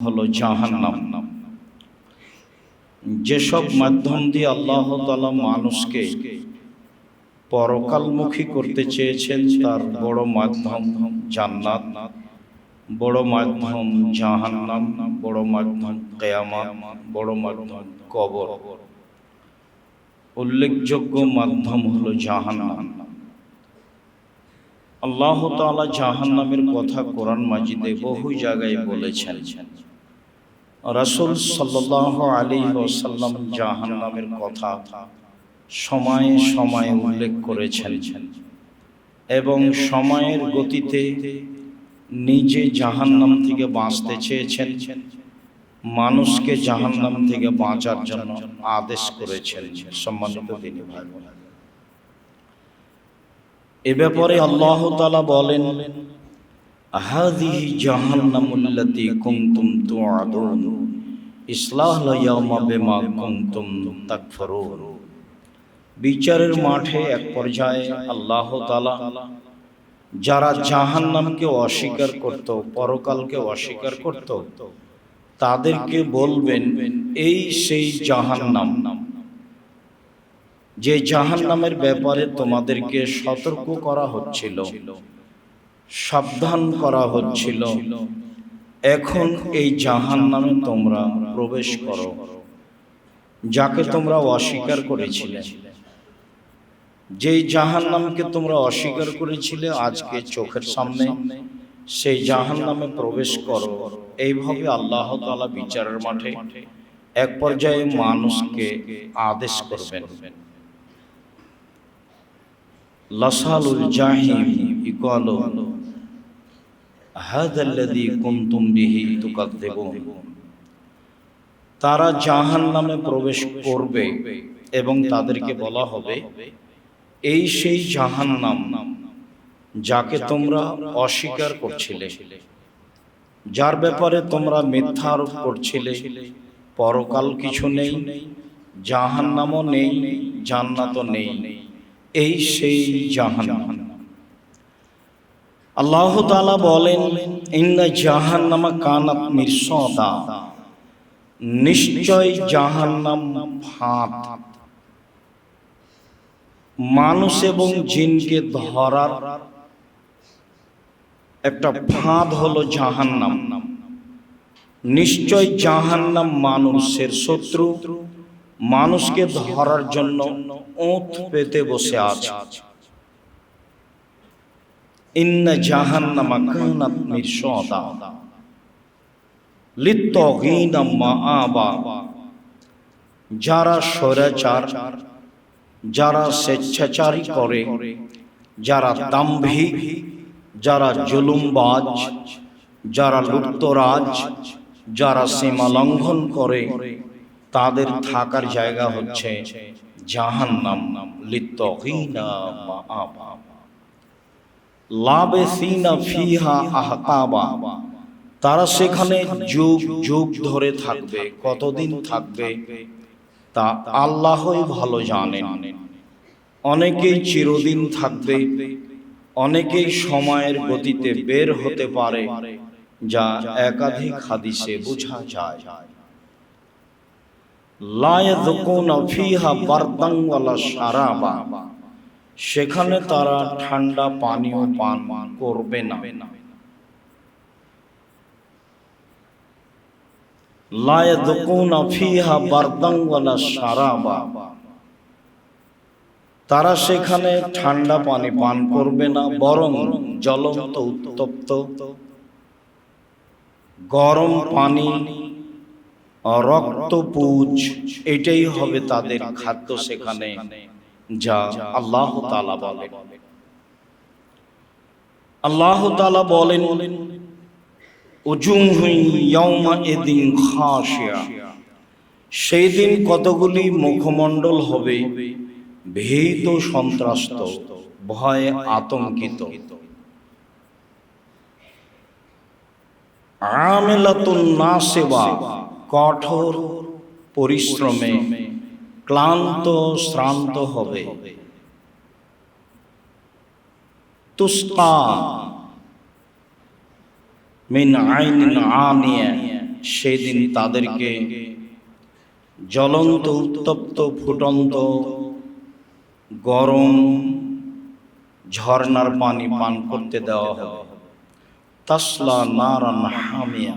হলো জাহান্নাম। যেসব মাধ্যম দিয়ে আল্লাহ তাআলা মানুষকে পরকালমুখী করতে চেয়েছেন তার বড় মাধ্যম জান্নাত, বড় মাধ্যম জাহান্নাম, বড় মাধ্যম কিয়ামত, বড় মাধ্যম কবর। উল্লেখযোগ্য মাধ্যম হলো জাহান্নাম। আল্লাহ তাআলা জাহান্নামের কথা কোরআন মাজিদে বহু জায়গায় বলেছেন। রাসূল সাল্লাল্লাহু আলাইহি ওয়াসাল্লাম জাহান্নামের কথা সময়ে সময়ে উল্লেখ করেছেন এবং সময়ের গতিতে নিজে জাহান্নাম থেকে বাঁচতে চেয়েছেন, মানুষকে জাহান্নাম থেকে বাঁচার জন্য আদেশ করেছেন। সম্মানিত দিনী ভাই বোন, এ ব্যাপারে আল্লাহ তাআলা বলেন, হাযিহি জাহান্নামুল্লাতী কুনতুম তুআদুন ইসলাহা ইয়াওমা বিমা কুনতুম তাকফুরুন। বিচারের মাঠে এক পর্যায়ে আল্লাহ তাআলা যারা জাহান্নামকে অস্বীকার করত, পরকালকে অস্বীকার করত, তাদেরকে বলবেন, এই সেই জাহান্নাম যে জাহান্নামের ব্যাপারে তোমাদেরকে সতর্ক করা হচ্ছিল, সাবধান করা হচ্ছিল, এখন এই জাহান্নামে তোমরা প্রবেশ করো, যাকে তোমরা অস্বীকার করেছিলে। যেই জাহান্নামকে তোমরা অস্বীকার করেছিলে, আজকে চোখের সামনে সেই জাহান্নামে প্রবেশ করো। এইভাবে আল্লাহ তাআলা বিচারের মাঠে এক পর্যায়ে মানুষকে আদেশ করবেন। লাসালুল জাহিম ইকালু হাযাল্লাযী কুনতুম বিহি তুকাযযিবুন। তারা জাহান্নামে প্রবেশ করবে এবং তাদেরকে বলা হবে, এই সেই জাহান্নাম যাকে তোমরা অস্বীকার করছিলে, যার ব্যাপারে তোমরা মিথ্যা আরোপ করছিলে। পরকাল কিছু নেই, জাহান্নামও নেই, জান্নাতও নেই, এই সেই জাহান্নাম। আল্লাহ তাআলা বলেন, ইন্না জাহান্নামা কানাত মিরসাদা, নিশ্চয় জাহান্নাম ফাঁদ। মানুষ এবং জিনকে ধরার একটা ফাঁদ হলো জাহান্নাম। নিশ্চয় জাহান্নাম মানুষের শত্রু, মানুষকে ধরার জন্য ওঁত পেতে বসে আছে। ইন্না জাহান্নামা কানাত মিরসাদা লিত্তাগীনা মাআবা। যারা স্বৈরাচার, যারা স্বেচ্ছাচারী করে, যারা দাম্ভিক, যারা জুলুমবাজ, যারা লুটতরাজ, যারা সীমা লঙ্ঘন করে, তাদের থাকার জায়গা হচ্ছে জাহান্নাম। লিত্তাগীনা মাআবা লাবিসিনা ফিহা আহকাবা। তারা সেখানে যুগ যুগ ধরে থাকবে। কতদিন থাকবে তা আল্লাহই ভালো জানেন। অনেকেই চিরদিন থাকবে, অনেকেই সময়ের গতিতে বের হতে পারে, যা একাধিক হাদিসে বোঝা যায়। লা ইয়াযকুনা ফিহা বারদান ওয়ালা শারাবা। সেখানে তারা ঠান্ডা পানীয় পান করবে না। লা ইয়াযকুনা ফিহা বারদান ওয়ালা শারাবা। তারা সেখানে ঠান্ডা পানি পান করবে না, বরং জ্বলন্ত উত্তপ্ত গরম পানি, রক্তপুঁজ, এটাই হবে তাদের খাদ্য সেখানে, যা আল্লাহ তাআলা বলেন। আল্লাহ তাআলা বলেন, উজুহু ইয়াওমাইযিন খাশিয়া। সেই দিন কতগুলি মুখমণ্ডল হবে ভীত, সন্ত্রস্ত, ভয়ে আতঙ্কিত। আমিলাতুন নাসিবা, কঠোর পরিশ্রমে ক্লান্ত শ্রান্ত হবে। তুসকা মিন আইনিন আনিয়া, সেদিন তাদেরকে জ্বলন্ত উত্তপ্ত ফুটন্ত গরম ঝর্ণার পানি পান করতে দেওয়া হবে। তাসলা নারান হামিয়া,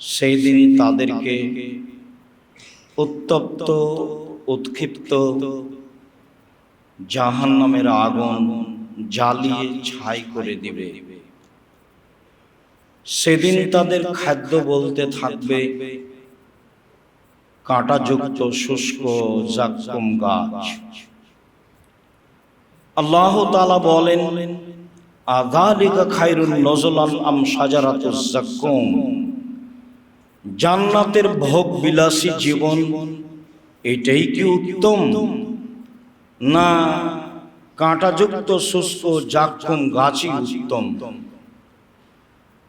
সেই দিন তাদেরকে উত্তপ্ত উৎক্ষিপ্ত জাহান্নামের আগুন জ্বালিয়ে ছাই করে দিবে। সেদিন তাদের খাদ্য বলতে থাকবে কাঁটাযুক্ত শুষ্ক জাক্কুম গাছ। আল্লাহ তাআলা বলেন, আযালিকা খায়রুন নুজুলান আম শাজারাতুজ জাক্কুম, জান্নাতের ভোগ বিলাসী জীবন এটাই কি উত্তম, না কাঁটাযুক্ত শুষ্ক জাক্কুম গাছই উত্তম?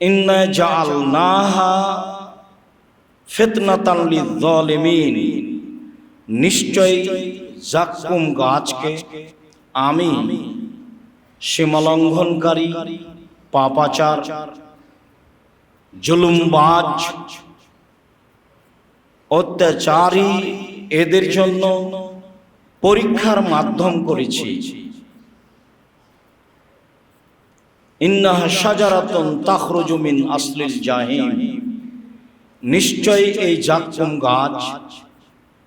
ইন্না জাআলনাহা ফিতনাতান লিয-যালিমিন, নিশ্চয়ই জাক্কুম গাছকে আমি সীমালঙ্ঘনকারী, পাপাচার, জুলুমবাজ, অত্যাচারী এদের জন্য পরীক্ষার মাধ্যম করেছি। ইন্নাহা শাজারাতুন তাখরুজু মিন আসলিল জাহিম, নিশ্চয়ই এই জাক্কুম গাছ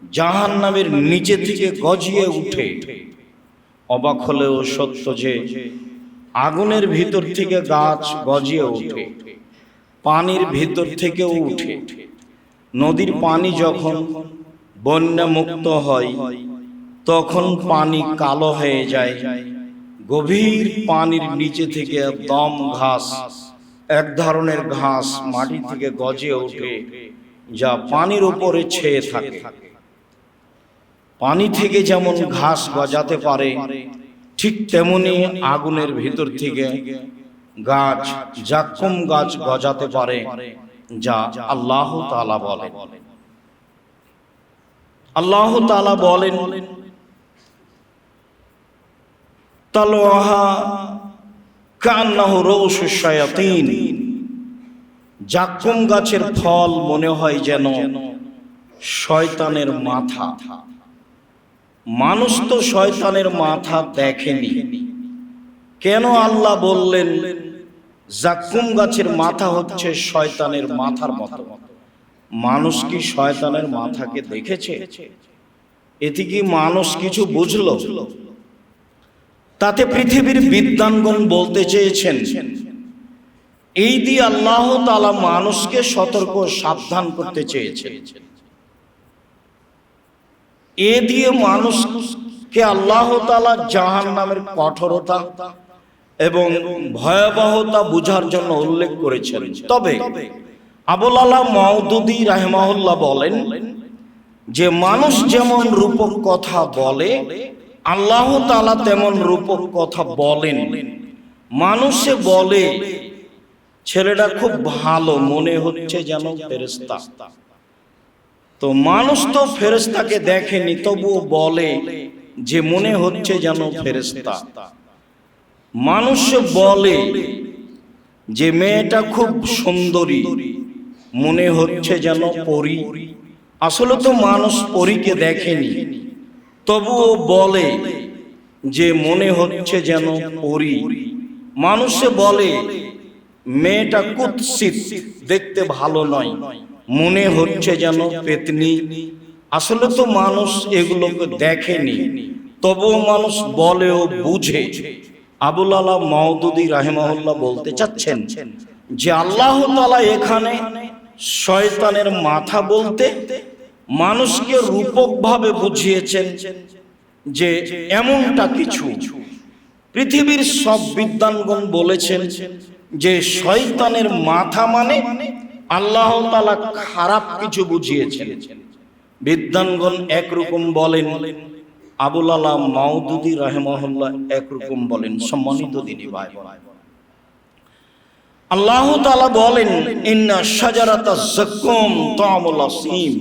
জাহান্নামের নিচে থেকে গজিয়ে উঠে। অবাক হলেও সত্য যে আগুনের ভিতর থেকে গাছ গজিয়ে ওঠে, পানির ভিতর থেকেও উঠে। নদীর পানি যখন বন্যা মুক্ত হয় তখন পানি কালো হয়ে যায়, গভীর পানির নিচে থেকে দম ঘাস, এক ধরনের ঘাস মাটি থেকে গজিয়ে ওঠে, যা পানির উপরে ছেয়ে থাকে। পানি থেকে যেমন ঘাস গজাতে পারে, ঠিক তেমনি আগুনের ভিতর থেকে গাছ, জাক্কুম গাছ গজাতে পারে, যা আল্লাহ তাআলা বলেন। আল্লাহ তাআলা বলেন, তালওয়াহা কান্নাহু রউসুশ শায়াতিন, জাক্কুম গাছের ফল মনে হয় যেন শয়তানের মাথা। মানুষ তো শয়তানের মাথা দেখেনি, কেন আল্লাহ বললেন জাক্কুম গাছের মাথা হচ্ছে শয়তানের মাথার মতো? মানুষ কি শয়তানের মাথাকে দেখেছে? এতে কি মানুষ কিছু বুঝলো? তাতে পৃথিবীর বিদ্বানগণ বলতে চেয়েছেন, এই দিয়ে আল্লাহ তাআলা মানুষকে সতর্ক সাবধান করতে চেয়েছেন। এ দিয়ে মানুষকে আল্লাহ তাআলা জাহান্নামের কঠোরতা এবং ভয়াবহতা বুঝার জন্য উল্লেখ করেছেন। তবে আবুল আলা মাওদুদী রাহিমাহুল্লাহ বলেন যে মানুষ যেমন রূপক কথা বলে, আল্লাহ তাআলা তেমন রূপক কথা বলেন। মানুষে বলে ছেলেটা খুব ভালো, মনে হচ্ছে যেন ফেরেশতা। তো মানুষ তো ফেরেশতাকে দেখেনি, তবুও বলে যে মনে হচ্ছে যেন ফেরেশতা। মানুষ বলে যে মেয়েটা খুব সুন্দরী, মনে হচ্ছে যেন পরী। আসলে তো মানুষ পরীকে দেখেনি, তবুও বলে যে মনে হচ্ছে যেন পরী। মানুষে বলে মেয়েটা কুৎসিত, দেখতে ভালো নয়, মনে হচ্ছে যেন পেতনি। আসলে তো মানুষ এগুলোকে দেখেনি, তবুও মানুষ বলে ও বুঝে। আবুল আলা মাওদুদী রাহিমাহুল্লাহ বলতে চাচ্ছেন যে আল্লাহ তাআলা এখানে শয়তানের মাথা বলতে মানুষকে রূপকভাবে বুঝিয়েছেন যে এমনটা কিছু। পৃথিবীর সব বিদ্বানগণ বলেছেন যে শয়তানের মাথা মানে আল্লাহ তাআলা খারাপ কিছু বুঝিয়েছেন। বিদ্বানগণ একরকম বলেন, আবুল আলা মাওদুদী রাহিমাহুল্লাহ একরকম বলেন। সম্মানিত দিনী ভাই, আল্লাহ তাআলা বলেন, ইন্না শাজারাতাজ জাক্কুম তা'মুল আসীম,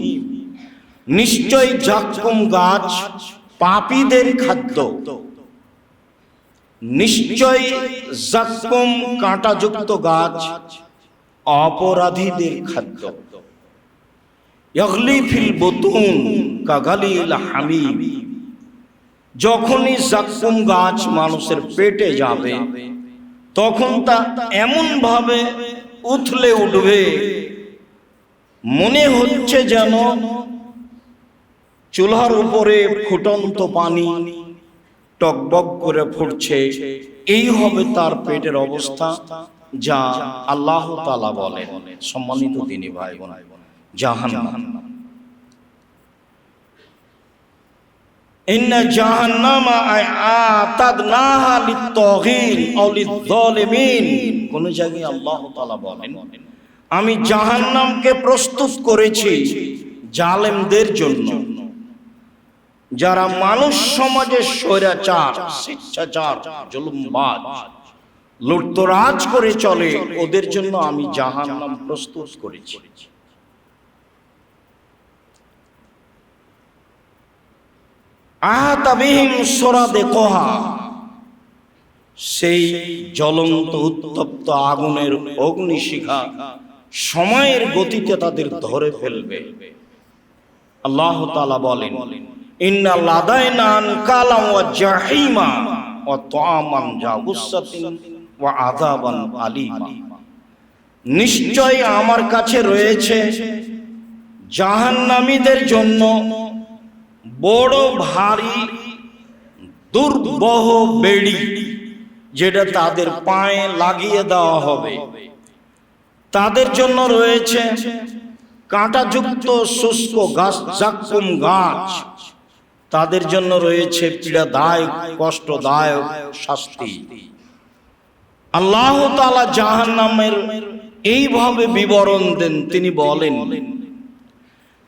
নিশ্চয় জাক্কুম গাছ পাপীদের খাদ্য। নিশ্চয় জাক্কুম কাঁটাযুক্ত গাছ অপরাধীদের খাদ্য। ইয়াগলি ফিল বুতুন কাগালিল হামিম, যখনই জাক্কুম গাছ মানুষের পেটে যাবে তখন তা এমন ভাবে উথলে উঠবে, মনে হচ্ছে যেন চুলার উপরে ফুটন্ত পানি টকবক করে ফুটছে। এই হবে তার পেটের অবস্থা, যা আল্লাহ তাআলা বলেন। সম্মানিত দিনী ভাই বোন, জাহান্নাম, ইন্না জাহান্নামা আ'তাদনাহা লিত-তাগীন আও লিয-যালিমিন। কোন জায়গায় আল্লাহ তাআলা বলেন, আমি জাহান্নামকে প্রস্তুত করেছি জালেমদের জন্য, যারা মানুষ সমাজের স্বৈরাচার, স্বেচ্ছাচার, জুলুমবাজ, লুটতরাজ করে চলে, ওদের জন্য আমি জাহান্নাম প্রস্তুত করেছি। আতাবিহিম সুরাদিকুহা, সেই জ্বলন্ত উত্তপ্ত আগুনের অগ্নিশিখা সময়ের গতিতে তাদের ধরে ফেলবে। আল্লাহ তাআলা বলেন, ইন্না লাদাইনা আনকালাম ওয়া জাহিমা ওয়া তাআমান যা গুসসাতিন ওয়া আযাবান আলীমা, নিশ্চয় আমার কাছে রয়েছে জাহান্নামীদের জন্য বড় ভারী দুর্বহ বেড়ি, যেটা তাদের পায়ে লাগিয়ে দেওয়া হবে। তাদের জন্য রয়েছে কাঁটাযুক্ত শুষ্ক গাছ, জাক্কুম গাছ। তাদের জন্য রয়েছে পীড়াদায়ক, কষ্টদায়ক শাস্তি। আল্লাহ তাআলা জাহান্নামের এইভাবে বিবরণ দেন, তিনি বলেন,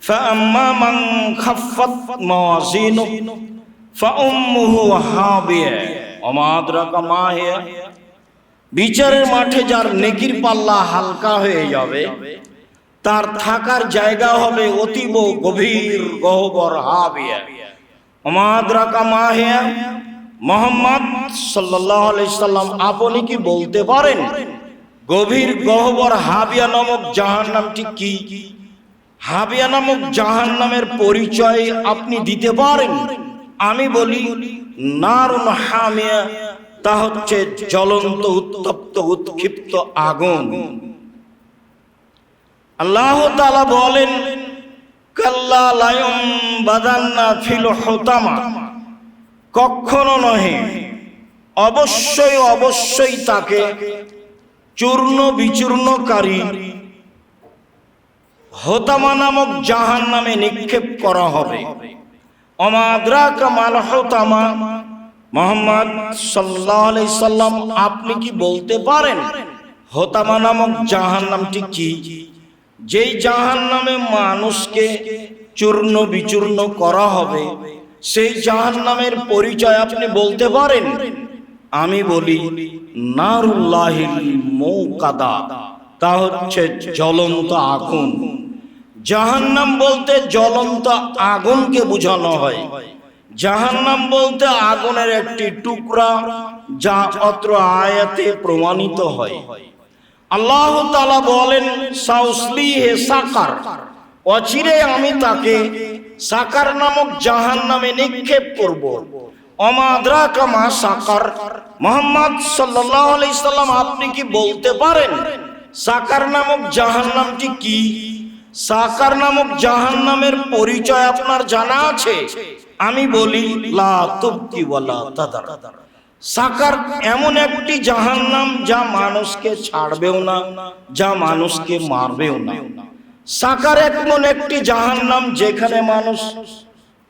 ফাআম্মা মান খাফফাত মাওয়াজিনুহু ফাউম্মুহু হাবিয়া ওয়া মা আদরাকা মা হিয়া, বিচারের মাঠে যার নেকির পাল্লা হালকা হয়ে যাবে তার থাকার জায়গা হবে অতীব গভীর গহ্বর, হাবিয়া। ওয়া মা আদরাকা মা হিয়া, মুহাম্মদ সাল্লাল্লাহু আলাইহি সাল্লাম আপনি কি বলতে পারেন গভীর গহ্বর হাবিয়া নামক জাহান্নামটি কি? হাবিয়া নামক জাহান্নামের পরিচয় আপনি দিতে পারেন? আমি বলি, নারুন হামিয়া, তা হচ্ছে জ্বলন্ত উত্তপ্ত উৎক্ষিপ্ত আগুন। আল্লাহ তাআলা বলেন, কাল্লা লা ইউনবাযান্না ফিল হুতামা, কখনো নহে, অবশ্যই অবশ্যই তাকে চূর্ণ বিচূর্ণকারী হোতামা নামক জাহান্নামে নিক্ষেপ করা হবে। ওমা আদরাকা মাল হুতামা, মুহাম্মদ সাল্লাল্লাহু আলাইহি সাল্লাম আপনি কি বলতে পারেন হোতামা নামক জাহান্নামটি কি? যেই জাহান্নামে মানুষকে চূর্ণ বিচূর্ণ করা হবে, সেই জাহান্নামের পরিচয় আপনি বলতে পারেন? আমি বলি, নারুল্লাহিল মুকাদা, তা হচ্ছে জ্বলন্ত আগুন। জাহান্নাম বলতে জ্বলন্ত আগুনকে বোঝানো হয়। জাহান্নাম বলতে আগুনের একটি টুকরা, যা অত্র আয়াতে প্রমাণিত হয়। আল্লাহ তাআলা বলেন, সাউসলিহি সাকার, অচিরে আমি তাকে সাকার নামক জাহান্নামে নিক্ষেপ করব। ওমা আদরাকা মা সাকার, মুহাম্মদ সাল্লাল্লাহু আলাইহি সাল্লাম আপনি কি বলতে পারেন সাকার নামক জাহান্নামটি কি? সাকার নামক জাহান্নামের পরিচয় আপনার জানা আছে? আমি বলি, লা তুবকি ওয়ালা তাদার। সাকার এমন একটি জাহান্নাম যা মানুষকে ছাড়বেও না, যা মানুষকে মারবেও না। সাকার এমন একটি জাহান্নাম যেখানে মানুষ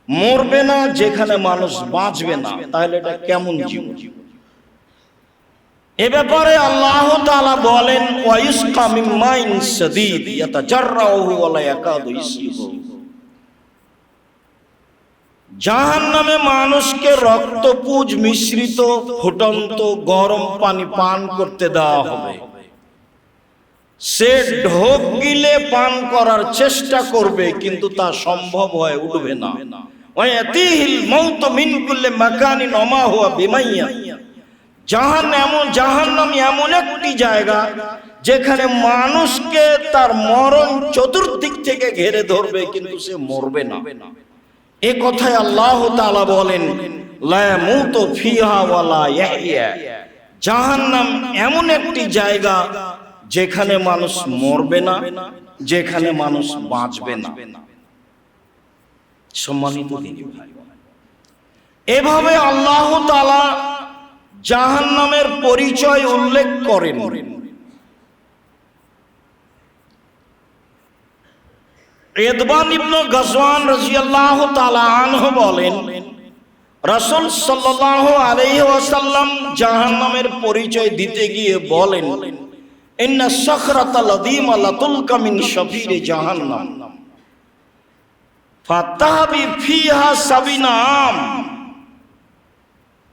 মরবে না, যেখানে মানুষ বাঁচবে না। তাহলে এটা কেমন জীবন? এ ব্যাপারে আল্লাহ তাআলা বলেন, ওয়ায়ুসকা মিন মাইন শাদীদ ইয়াতাজাররাহু ওয়া লা ইয়াকাদু ইসিবু, জাহান্নামে মানুষকে রক্তপুঁজ মিশ্রিত ফুটন্ত গরম পানি পান করতে দেওয়া হবে। সে ঢোক গিলে পান করার চেষ্টা করবে, কিন্তু তা সম্ভব হয়ে উঠবে না। ওয়ায়াতিহিল মাউতু মিন কুল্লি মাকানিন ওয়া মা হুয়া বিমাইয়্যিত, জাহান্নাম এমন একটি জায়গা যেখানে মানুষকে তার মরণ চতুর্দিক থেকে ঘিরে ধরবে কিন্তু সে মরবে না। এ কথায় আল্লাহ তাআলা বলেন লা ইয়ামুতু ফিহা ওয়া লা ইয়াহইয়া, জাহান্নাম এমন একটি জায়গা যেখানে মানুষ মরবে না, যেখানে মানুষ বাঁচবে না। সম্মানিত দিনী ভাই, এভাবে আল্লাহ তাআলা জাহান্নামের পরিচয় উল্লেখ করেন। ইদবান ইবনে গাজওয়ান রাদিয়াল্লাহু তাআলা আনহু বলেন, রাসূল সাল্লাল্লাহু আলাইহি ওয়াসাল্লাম জাহান্নামের পরিচয় দিতে গিয়ে বলেন, ইন্না সাখরাতাল আযীমা লাতুলকা মিন শাফিরি জাহান্নাম ফাতাহাবি ফিহা সাবিনা আম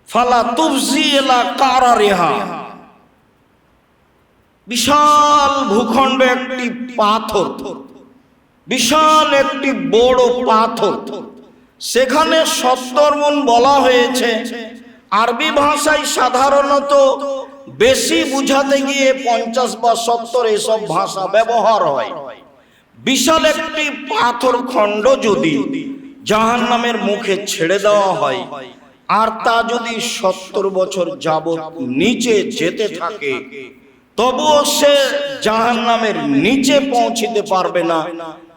ফালা তুফজি ইলা কারারিহা। বিশাল ভূখণ্ড একটি পাথর, বিশাল একটি বড় পাথর, সেখানে 70 গুণ বলা হয়েছে। আরবি ভাষায় সাধারণত বেশি বুঝাতে গিয়ে 50 বা 70 এসব ভাষা ব্যবহার হয়। বিশাল একটি পাথর খণ্ড যদি জাহান্নামের মুখে ছেড়ে দেওয়া হয় আর তা যদি 70 বছর যাবত নিচে যেতে থাকে, তবুও সে জাহান্নামের নিচে পৌঁছিতে পারবে না।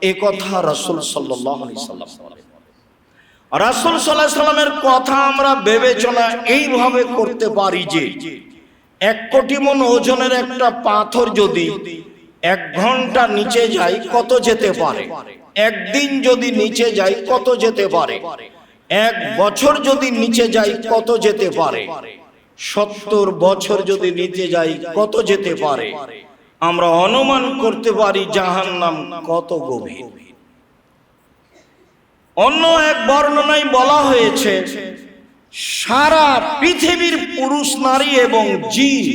এ কথা রাসূল সাল্লাল্লাহু আলাইহি সাল্লাম বলেন। রাসূল সাল্লাল্লাহু আলাইহি সাল্লামের কথা আমরা বিবেচনা এইভাবে করতে পারি যে 1 কোটি মণ ওজনের একটা পাথর যদি 1 ঘন্টা নিচে যায় কত যেতে পারে, একদিন যদি নিচে যায় কত যেতে পারে, 1 বছর যদি নিচে যায় কত যেতে পারে, 70 বছর যদি নিচে যায় কত যেতে পারে। আমরা অনুমান করতে পারি জাহান্নাম কত গভীর। অন্য এক বর্ণনায় বলা হয়েছে, সারা পৃথিবীর পুরুষ নারী এবং জিন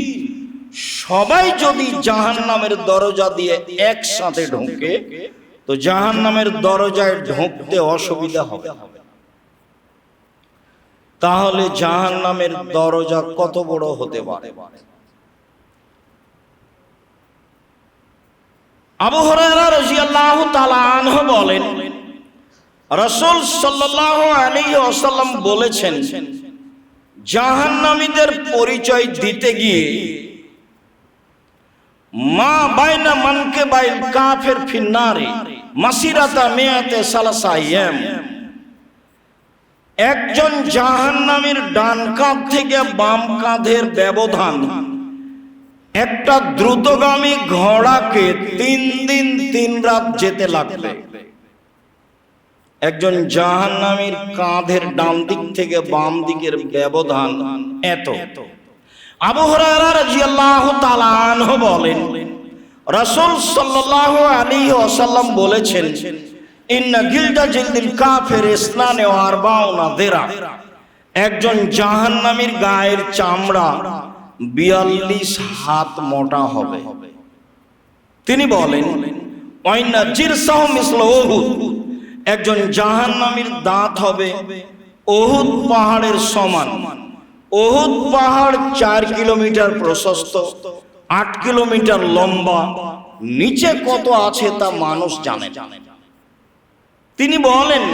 সবাই যদি জাহান্নামের দরজা দিয়ে একসাথে ঢোকে তো জাহান্নামের দরজায় ঢুকতে অসুবিধা হবে। তাহলে জাহান্নামের দরজা কত বড় হতে পারে। আবু হুরায়রা রাদিয়াল্লাহু তাআলা আনহু বলেন, রাসূল সাল্লাল্লাহু আলাইহি ওয়াসাল্লাম বলেছেন, জাহান্নামীদের পরিচয় দিতে গিয়ে মা বাইনা মানকিবাইল কাফির ফিন্নারি মাসিরাতা মিয়াতে সালাসা আইয়াম, একজন জাহান্নামীর ডান কাঁধ থেকে বাম কাঁধের ব্যবধান একটা দ্রুতগামী ঘোড়াকে 3 দিন 3 রাত যেতে লাগবে। একজন জাহান্নামীর কাঁধের ডান দিক থেকে বাম দিকের ব্যবধান এত। আবু হুরায়রা রাদিয়াল্লাহু তাআলা আনহু বলেন, রাসূল সাল্লাল্লাহু আলাইহি ওয়াসাল্লাম বলেছেন, ইন্না গিলদা জিলদিল কাফির ইসনানে ওয়া আরবাউনা যিরা, একজন জাহান্নামীর গায়ের চামড়া 42 হাত মোটা হবে। তিনি বলেন, ওয়াইন্না জিরসাহু মিসলু উহুদ, একজন জাহান্নামীর দাঁত হবে উহুদ পাহাড়ের সমান। উহুদ পাহাড় 4 কিলোমিটার প্রশস্ত, 8 কিলোমিটার লম্বা, নিচে কত আছে তা মানুষ জানে। তিনি বলেন,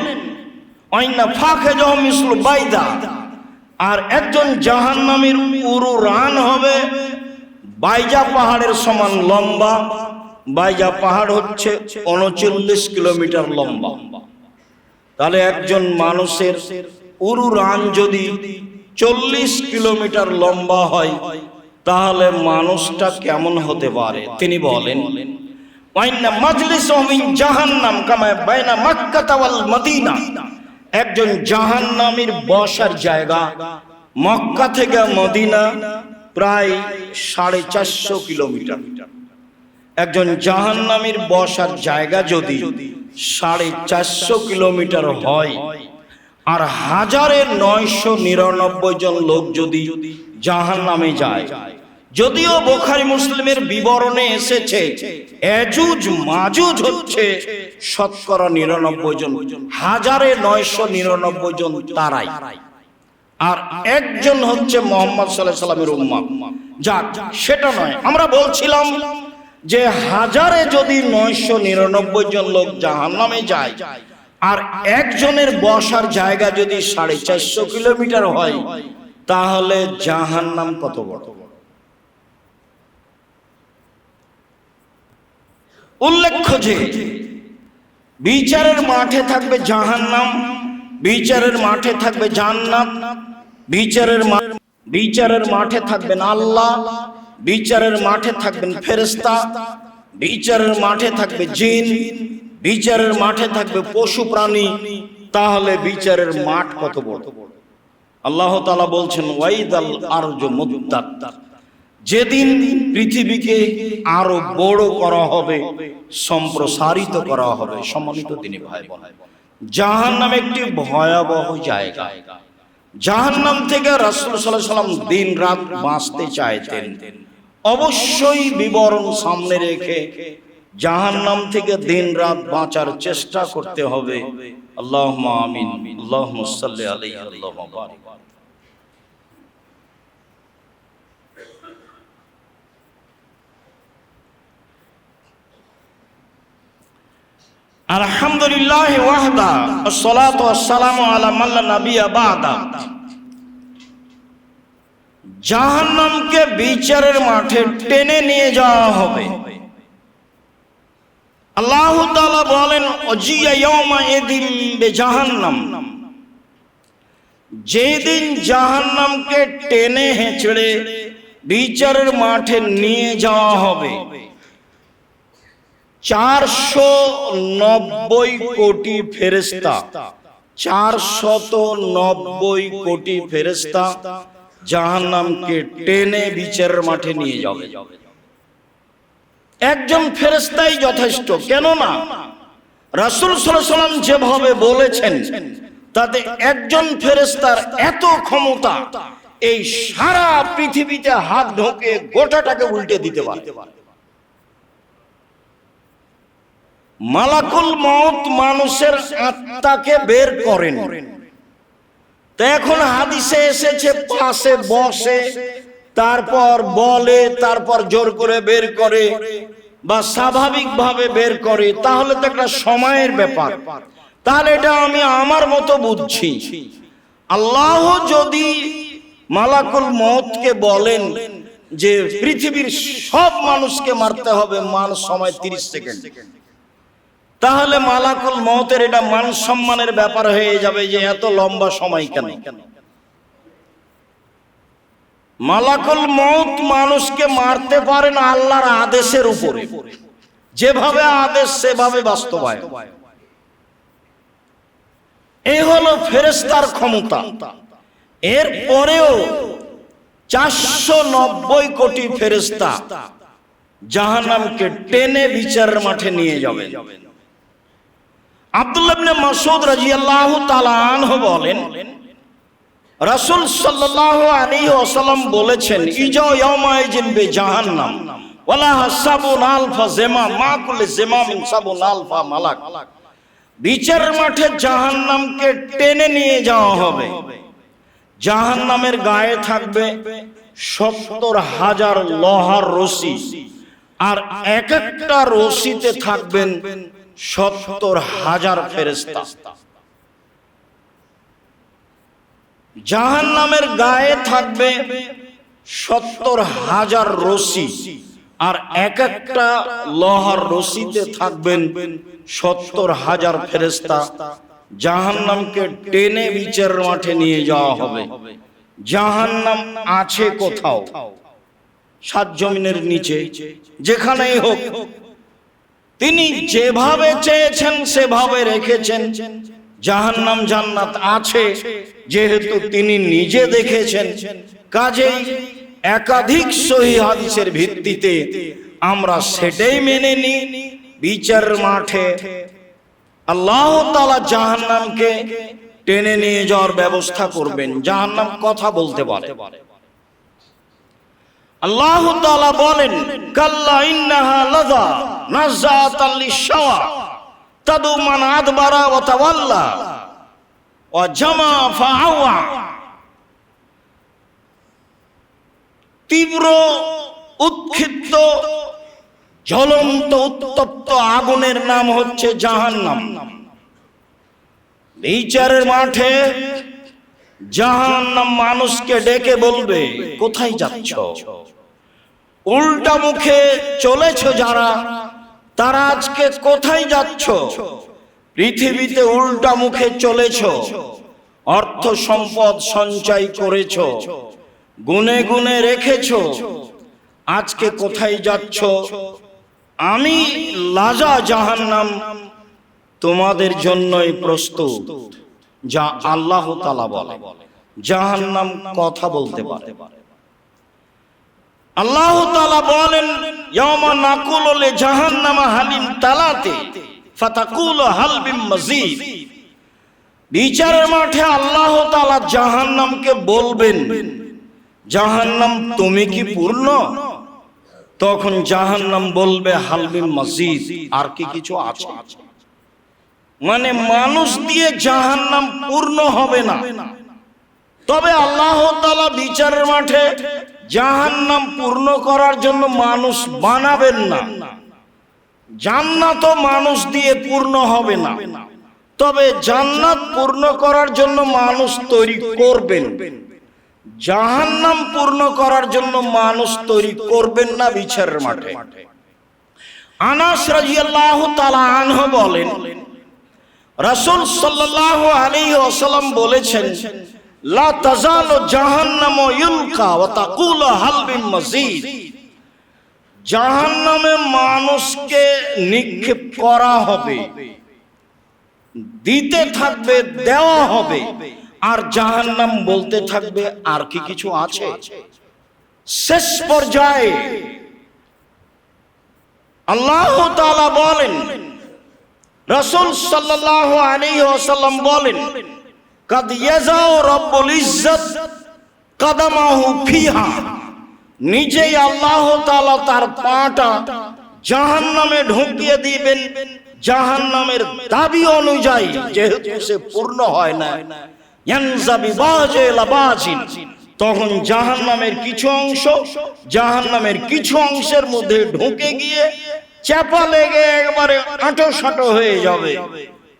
ওয়াইন্না ফাখিজাহু মিসলু বাইদা, আর একজন জাহান্নামীর উরু রান হবে বাইজা পাহাড়ের সমান লম্বা। বাইজা পাহাড় হচ্ছে 39 কিলোমিটার লম্বা। তাহলে একজন মানুষের উরু রান যদি 40 কিলোমিটার লম্বা হয় তাহলে মানুষটা কেমন হতে পারে। তিনি বলেন, ওয়াইন্না মাজলিসুহু মিন জাহান্নাম কামা বাইনা মক্কা ওয়াল মদিনা, একজন জাহান্নামীর বসার জায়গা মক্কা থেকে মদিনা প্রায় 450 কিলোমিটার। একজন জাহান্নামীর বসার জায়গা যদি 450 কিলোমিটার হয় আর 1999 জন লোক যদি জাহান্নামে যায়, যদিও বুখারী মুসলিমের বিবরণে এসেছে ইয়াজুজ মাজুজ হচ্ছে শতকরা 99 জন, 1999 জন তারাই, আর একজন হচ্ছে মুহাম্মদ সাল্লাল্লাহু আলাইহি সাল্লামের উম্মাহ। যাক, সেটা নয়, আমরা বলছিলাম যে হাজারে যদি 999 জন লোক জাহান্নামে যায় আর একজনের বসার জায়গা যদি 450 কিলোমিটার হয়, তাহলে জাহান্নাম কত বড়। উল্লেখ্য যে বিচারের মাঠে থাকবে জাহান্নাম, বিচারের মাঠে থাকবে জান্নাত, বিচারের মাঠে থাকবেন আল্লাহ, বিচারের মাঠে থাকবেন ফেরেশতা, বিচারের মাঠে থাকবে জিন, বিচারের মাঠে থাকবে পশু প্রাণী। তাহলে বিচারের মাঠ কত বড়। আল্লাহ তাআলা বলছেন ওয়াইদাল আরজু মুদ্দাত, যেদিন পৃথিবীকে আরো বড় করা হবে, সম্প্রসারিত করা হবে। সম্মানিত দিনী ভাই বোন, জাহান্নাম একটি ভয়াবহ জায়গা। জাহান্নাম থেকে রাসূল সাল্লাল্লাহু আলাইহি ওয়াসাল্লাম দিন রাত বাঁচতে চাইতেন। অবশ্যই বিবরণ সামনে রেখে জাহান্নাম থেকে দিন রাত বাঁচার চেষ্টা করতে হবে। আল্লাহুম্মা আমিন। আল্লাহুম্মা সাল্লি আলাইহি আল্লাহুম্মা বারিক। আলহামদুলিল্লাহ ওয়াহদা আসসালাতু ওয়াসসালামু আলা মান লা নাবিয়্যা বা'দা। জাহান্নামকে বিচারের মাঠে টেনে নিয়ে যাওয়া হবে। আল্লাহ তাআলা বলেন ওয়াজিয়া ইয়াওমা ইযিন বিজাহান্নাম, যেদিন জাহান্নামকে টেনে হেঁচড়ে বিচারের মাঠে নিয়ে যাওয়া হবে, 490 কোটি ফেরেশতা, 490 কোটি ফেরেশতা জাহান্নামকে টেনে বিচারের মাঠে নিয়ে যাবে। একজন ফেরেশতাই যথেষ্ট। কেন না, রাসূল সাল্লাল্লাহু আলাইহি ওয়াসাল্লাম যেভাবে বলেছেন, তাতে একজন ফেরেশতার এত ক্ষমতা, এই সারা পৃথিবীতে হাত ঢোকে গোটাটাকে উল্টে দিতে পারে। মালাকুল মউত মানুষের আত্মাকে বের করেন। তো এখন হাদিসে এসেছে পাশে বসে, তারপর বলে, তারপর জোর করে বের করে বা স্বাভাবিকভাবে বের করে। তাহলে তো একটা সময়ের ব্যাপার। তাহলে এটা আমি আমার মতো বুঝছি। আল্লাহ যদি মালাকুল মউতকে বলেন যে পৃথিবীর সব মানুষকে মারতে হবে, সময় 30 সেকেন্ড, তাহলে মালাকুল মউতের এটা মান সম্মানের ব্যাপার হয়ে যাবে যে এত লম্বা সময় কেন। মালাকুল মউত মানুষকে মারতে পারেন আল্লাহর আদেশের উপরে, যেভাবে আদেশ সেভাবে বাস্তবায়ন। এই হলো ফেরেশতার ক্ষমতা। এর পরেও 490 কোটি ফেরেশতা জাহান্নামকে টেনে বিচারের মাঠে নিয়ে যাবে। আব্দুল্লাহ ইবনে মাসউদ রাদিয়াল্লাহু তাআলা আনহু বলেন, রাসূল সাল্লাল্লাহু আলাইহি ওয়াসাল্লাম বলেছেন, ইজাউ ইয়াউমাইজিন বিজাহান্নাম ওয়ালা হাসাবুন আলফা জিমাম মা কুল্লি জিমামিন সাবুন আলফা মালাক। বিচারের মাঠে জাহান্নামকে টেনে নিয়ে যাওয়া হবে। জাহান্নামের গায়ে থাকবে 70,000 লোহার রশি, আর এক একটা রশিতে থাকবেন 70,000 ফেরেশতা। জাহান্নামের গায়ে থাকবে 70,000 রশি, আর এক একটা লোহার রশিতে থাকবেন 70,000 ফেরেশতা। জাহান্নামকে টেনে বিচারের মাঠে নিয়ে যাওয়া হবে। জাহান্নাম আছে কোথাও, 7 জমিনের নিচে, যেখানেই হোক। তিনি যেভাবে চেয়েছেন সেভাবে রেখেছেন। জাহান্নাম জান্নাত আছে যেহেতু তিনি নিজে দেখেছেন, কাজেই একাধিক সহিহ হাদিসের ভিত্তিতে আমরা সেটাই মেনে নিই। বিচারের মাঠে আল্লাহ তাআলা জাহান্নামকে টেনে নিয়ে যাওয়ার ব্যবস্থা করবেন। জাহান্নাম কথা বলতে পারে। আল্লাহ তাআলা বলেন, কাল্লা ইন্নাহা লাযা নাযাতাল লিশাওয়া তাদু মান আদবারা ওয়া তাওয়াল্লা ওয়া জামা ফাআওয়া। তীব্র উৎক্ষিপ্ত জ্বলন্ত উত্তপ্ত আগুনের নাম হচ্ছে জাহান্নাম। বিচারের মাঠে জাহান্নাম মানুষকে ডেকে বলবে, কোথায় যাচ্ছ? উল্টা মুখে চলেছ যারা, তারা আজকে কোথায় যাচ্ছ? পৃথিবীতে উল্টা মুখে চলেছ, অর্থ সম্পদ সঞ্চয় করেছ, গুনে গুনে রেখেছ, আজকে কোথায় যাচ্ছ? আমি লাজা জাহান্নাম তোমাদের জন্যই প্রস্তুত। যা আল্লাহ তাআলা বলে, জাহান্নাম কথা বলতে পারে। আল্লাহ তাআলা বলেন, ইয়াওমা নাকুলু লি জাহান্নামা হালিম তালাতে ফাতাকুলু হাল বিম মাজিদ। বিচারের মাঠে আল্লাহ তাআলা জাহান্নামকে বলবেন, জাহান্নাম তুমি কি পূর্ণ? তখন জাহান্নাম বলবে, হাল বিম মাজিদ, আর কি কিছু আছে? মানে মানুষ দিয়ে জাহান্নাম পূর্ণ হবে না। তবে আল্লাহ তাআলা বিচারের মাঠে জাহান্নাম পূর্ণ করার জন্য মানুষ বানাবেন না। জান্নাতও মানুষ দিয়ে পূর্ণ হবে না, তবে জান্নাত পূর্ণ করার জন্য মানুষ তৈরি করবেন। জাহান্নাম পূর্ণ করার জন্য মানুষ তৈরি করবেন না বিচারের মাঠে। আনাস রাদিয়াল্লাহু তাআলা আনহু বলেন, রাসূল সাল্লাল্লাহু আলাইহি ওয়াসাল্লাম বলেছেন, লা তাজালু জাহান্নামু ইউলকা ওয়া তাকুলু হাল বিম মাজিদ। জাহান্নামে মানুষকে নিক্ষেপ করা হবে, দিতে থাকবে, দেওয়া হবে, আর জাহান্নাম বলতে থাকবে, আর কি কিছু আছে? শেষ পর্যায়ে আল্লাহ তাআলা বলেন, রাসূল সাল্লাল্লাহু আলাইহি ওয়াসাল্লাম বলেন, কাদ ইয়াজাউ রাব্বুল ইজ্জত কাদামাহু ফিহা। নিজেই আল্লাহ তাআলা তার পাটা জাহান্নামে ঢুকিয়ে দিবেন জাহান্নামের দাবি অনুযায়ী, যেহেতু সে পূর্ণ হয় না। ইয়ানজাবি বাজিল বাজিন, তখন জাহান্নামের কিছু অংশ জাহান্নামের কিছু অংশের মধ্যে ঢুকে গিয়ে চাপা লেগে একবারে আঁটো সাঁটো হয়ে যাবে।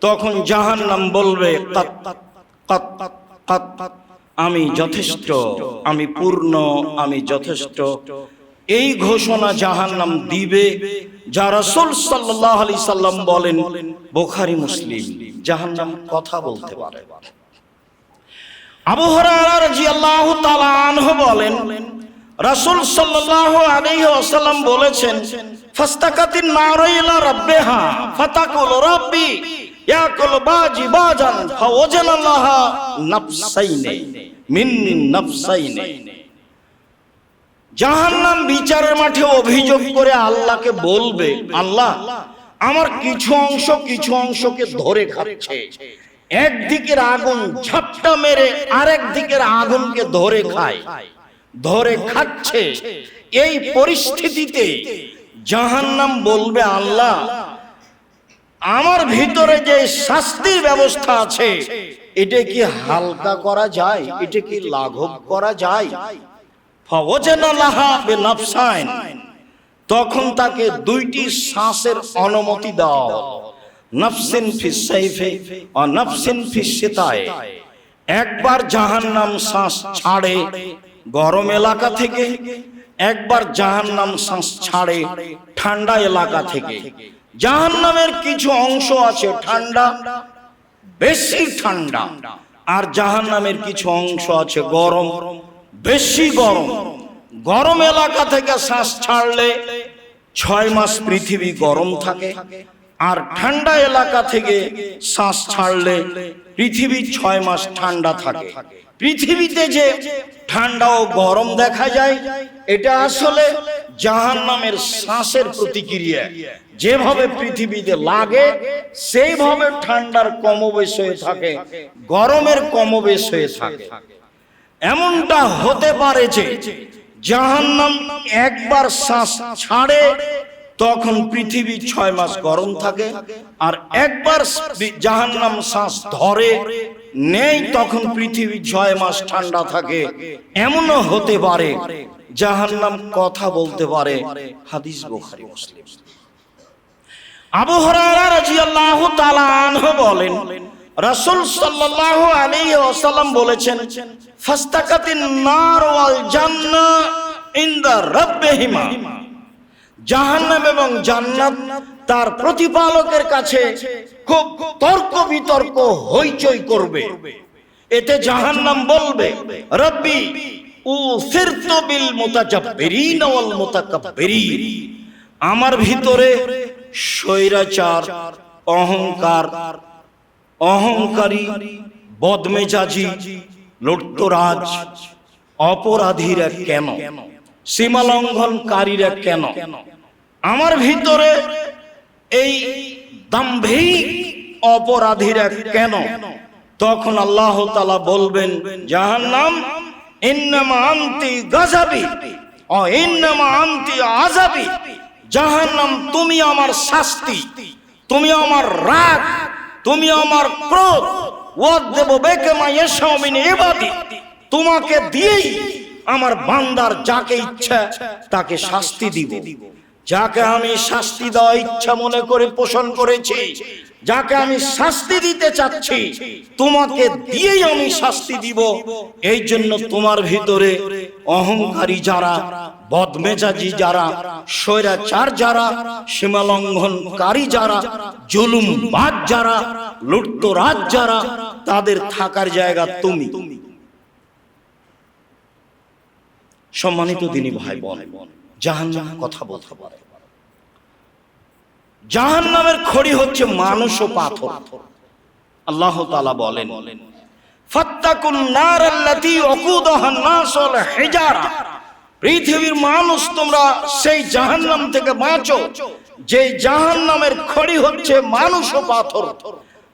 তখন জাহান্নাম বলবে, আমি যথেষ্ট, আমি পূর্ণ, আমি যথেষ্ট। এই ঘোষণা জাহান্নাম দিবে, যা রাসূল সাল্লাল্লাহু আলাইহি সাল্লাম বলেন, বুখারী মুসলিম। জাহান্নাম কথা বলতে পারে। আবু হুরায়রা রাদিয়াল্লাহু তাআলা আনহু বলেন, রাসূল সাল্লাল্লাহু আলাইহি ওয়াসাল্লাম বলেছেন, ফাস্তাকাতিন নারু ইলা রাব্বিহা ফাতাকুলু রাব্বি ইয়াকুল বাজি বাজান ফাওয়াজানাল্লাহা নাফসাইনি মিন নাফসাইনি। জাহান্নাম বিচারের মাঠে অভিযোগ করে আল্লাহকে বলবে, আল্লাহ, আমার কিছু অংশকে ধরে খাচ্ছে। একদিকের আগুন ঝাপটা মেরে আরেক দিকের আগুনকে ধরে খায়, ধরে খাচ্ছে। এই পরিস্থিতিতে জাহান্নাম বলবে, আল্লাহ, আমার ভিতরে যে শাস্তির ব্যবস্থা আছে, এটা কি হালকা করা যায়? এটা কি লাঘব করা যায়? ফাওয়াজানাল্লাহা বিনাফসাইন, তখন তাকে দুইটি শ্বাসের অনুমতি দাও। নাফসিন ফিস সাইফে ও নাফসিন ফিস শিতায়ে। একবার জাহান্নাম শ্বাস ছাড়ে গরম এলাকা থেকে, একবার জাহান্নাম শ্বাস ছাড়ে ঠান্ডা এলাকা থেকে। জাহান্নামের কিছু অংশ আছে ঠান্ডা, বেশি ঠান্ডা, আর জাহান্নামের কিছু অংশ আছে গরম, বেশি গরম। গরম এলাকা থেকে শ্বাস ছাড়লে 6 মাস পৃথিবী গরম থাকে, আর ঠান্ডা এলাকা থেকে শ্বাস ছাড়লে পৃথিবী 6 মাস ঠান্ডা থাকে। পৃথিবীতে যে ঠান্ডা ও গরম দেখা যায়, এটা আসলে জাহান্নামের শ্বাসের প্রতিক্রিয়া। যেভাবে পৃথিবীতে লাগে সেইভাবে ঠান্ডার কমবেশ হয়ে থাকে, গরমের কমবেশ হয়ে থাকে। এমনটা হতে পারে যে জাহান্নাম একবার শ্বাস ছাড়ে তখন পৃথিবী 6 মাস গরম থাকে, আর একবার জাহান্নাম শ্বাস ধরে নেই তখন পৃথিবী 6 মাস ঠান্ডা থাকে। এমনও হতে পারে জাহান্নাম কথা বলতে পারে। হাদিস বুখারী মুসলিম। আবু হুরায়রা রাদিয়াল্লাহু তাআলা আনহু বলেন, রাসূল সাল্লাল্লাহু আলাইহি ওয়াসাল্লাম বলেছেন, ফাস্তাকাতিন নার ওয়াল জান্নাহ ইনদা রাব্বিহিমা, জাহান্নাম এবং জান্নাত তার প্রতিপালকের কাছে খুব তর্ক বিতর্ক হইচই করবে। এতে জাহান্নাম বলবে, রব্বি উসিরতু বিল মুতাজাব্বিরিন ওয়াল মুতাকাব্বিরিন, আমার ভিতরে স্বৈরাচার, অহংকার, অহংকারী, বদমেজাজি, লুটতরাজ, অপরাধীরা কেন, সীমালঙ্ঘনকারীরা কেন, আমার ভিতরে এই দাম্ভিক অপরাধীরা কেন? তখন আল্লাহ তাআলা বলবেন, জাহান্নাম ইন্নামা আনতি গাযাবি ও ইন্নামা আনতি আযাবি, জাহান্নাম তুমি আমার শাস্তি, তুমি আমার রাগ, তুমি আমার ক্রোধ। ওয়াদেবু বিকা মা ইয়াশাউ মিন ইবাদি, তোমাকে দিয়েই আমার বান্দার যাকে ইচ্ছা তাকে শাস্তি দিব। যাকে আমি শাস্তি দেওয়া ইচ্ছা মনে করে পোষণ করেছি, যাকে আমি শাস্তি দিতে চাচ্ছি, তোমাকে দিয়েই আমি শাস্তি দিব। এই জন্য তোমার ভিতরে অহংকারী যারা, বদমেজাজি যারা, স্বৈরাচার যারা, সীমালঙ্ঘনকারী যারা, জুলুমবাজ যারা, লুটতরাজ যারা, তাদের থাকার জায়গা তুমি। সম্মানিত দিনী ভাই বোন, জাহান্নাম কথা বলতে পারে। জাহান্নামের খড়ি হচ্ছে মানুষ ও পাথর। আল্লাহ তাআলা বলেন, ফাত্তাকুন নার আল্লাতী ওয়াকুদুহান নাস ওয়াল হিজারা, পৃথিবীর মানুষ তোমরা সেই জাহান্নাম থেকে বাঁচো যে জাহান্নামের খড়ি হচ্ছে মানুষ ও পাথর।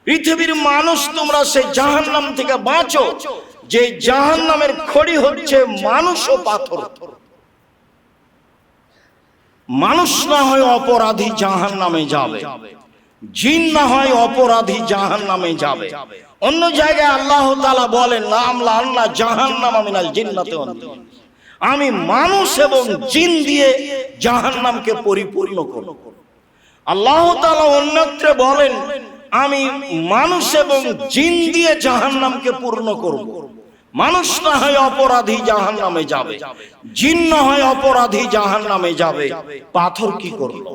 পৃথিবীর মানুষ তোমরা সেই জাহান্নাম থেকে বাঁচো যে জাহান্নামের খড়ি হচ্ছে মানুষ ও পাথর। মানুষ না হয় অপরাধী জাহান্নামে যাবে, জিন না হয় অপরাধী জাহান্নামে যাবে। অন্য জায়গায় আল্লাহ তাআলা বলেন, লা'আমলা জাহান্নামা মিনাল জিন্নাতি ওয়ান নাস, আমি মানুষ এবং জিন দিয়ে জাহান্নামকে পরিপূর্ণ করব। আল্লাহ তাআলা অন্যত্র বলেন, আমি মানুষ এবং জিন দিয়ে জাহান্নামকে পূর্ণ করব। মানুষ না হয় অপরাধী জাহান্নামে যাবে, জিন না হয় অপরাধী জাহান্নামে যাবে। পাথর কি করলো?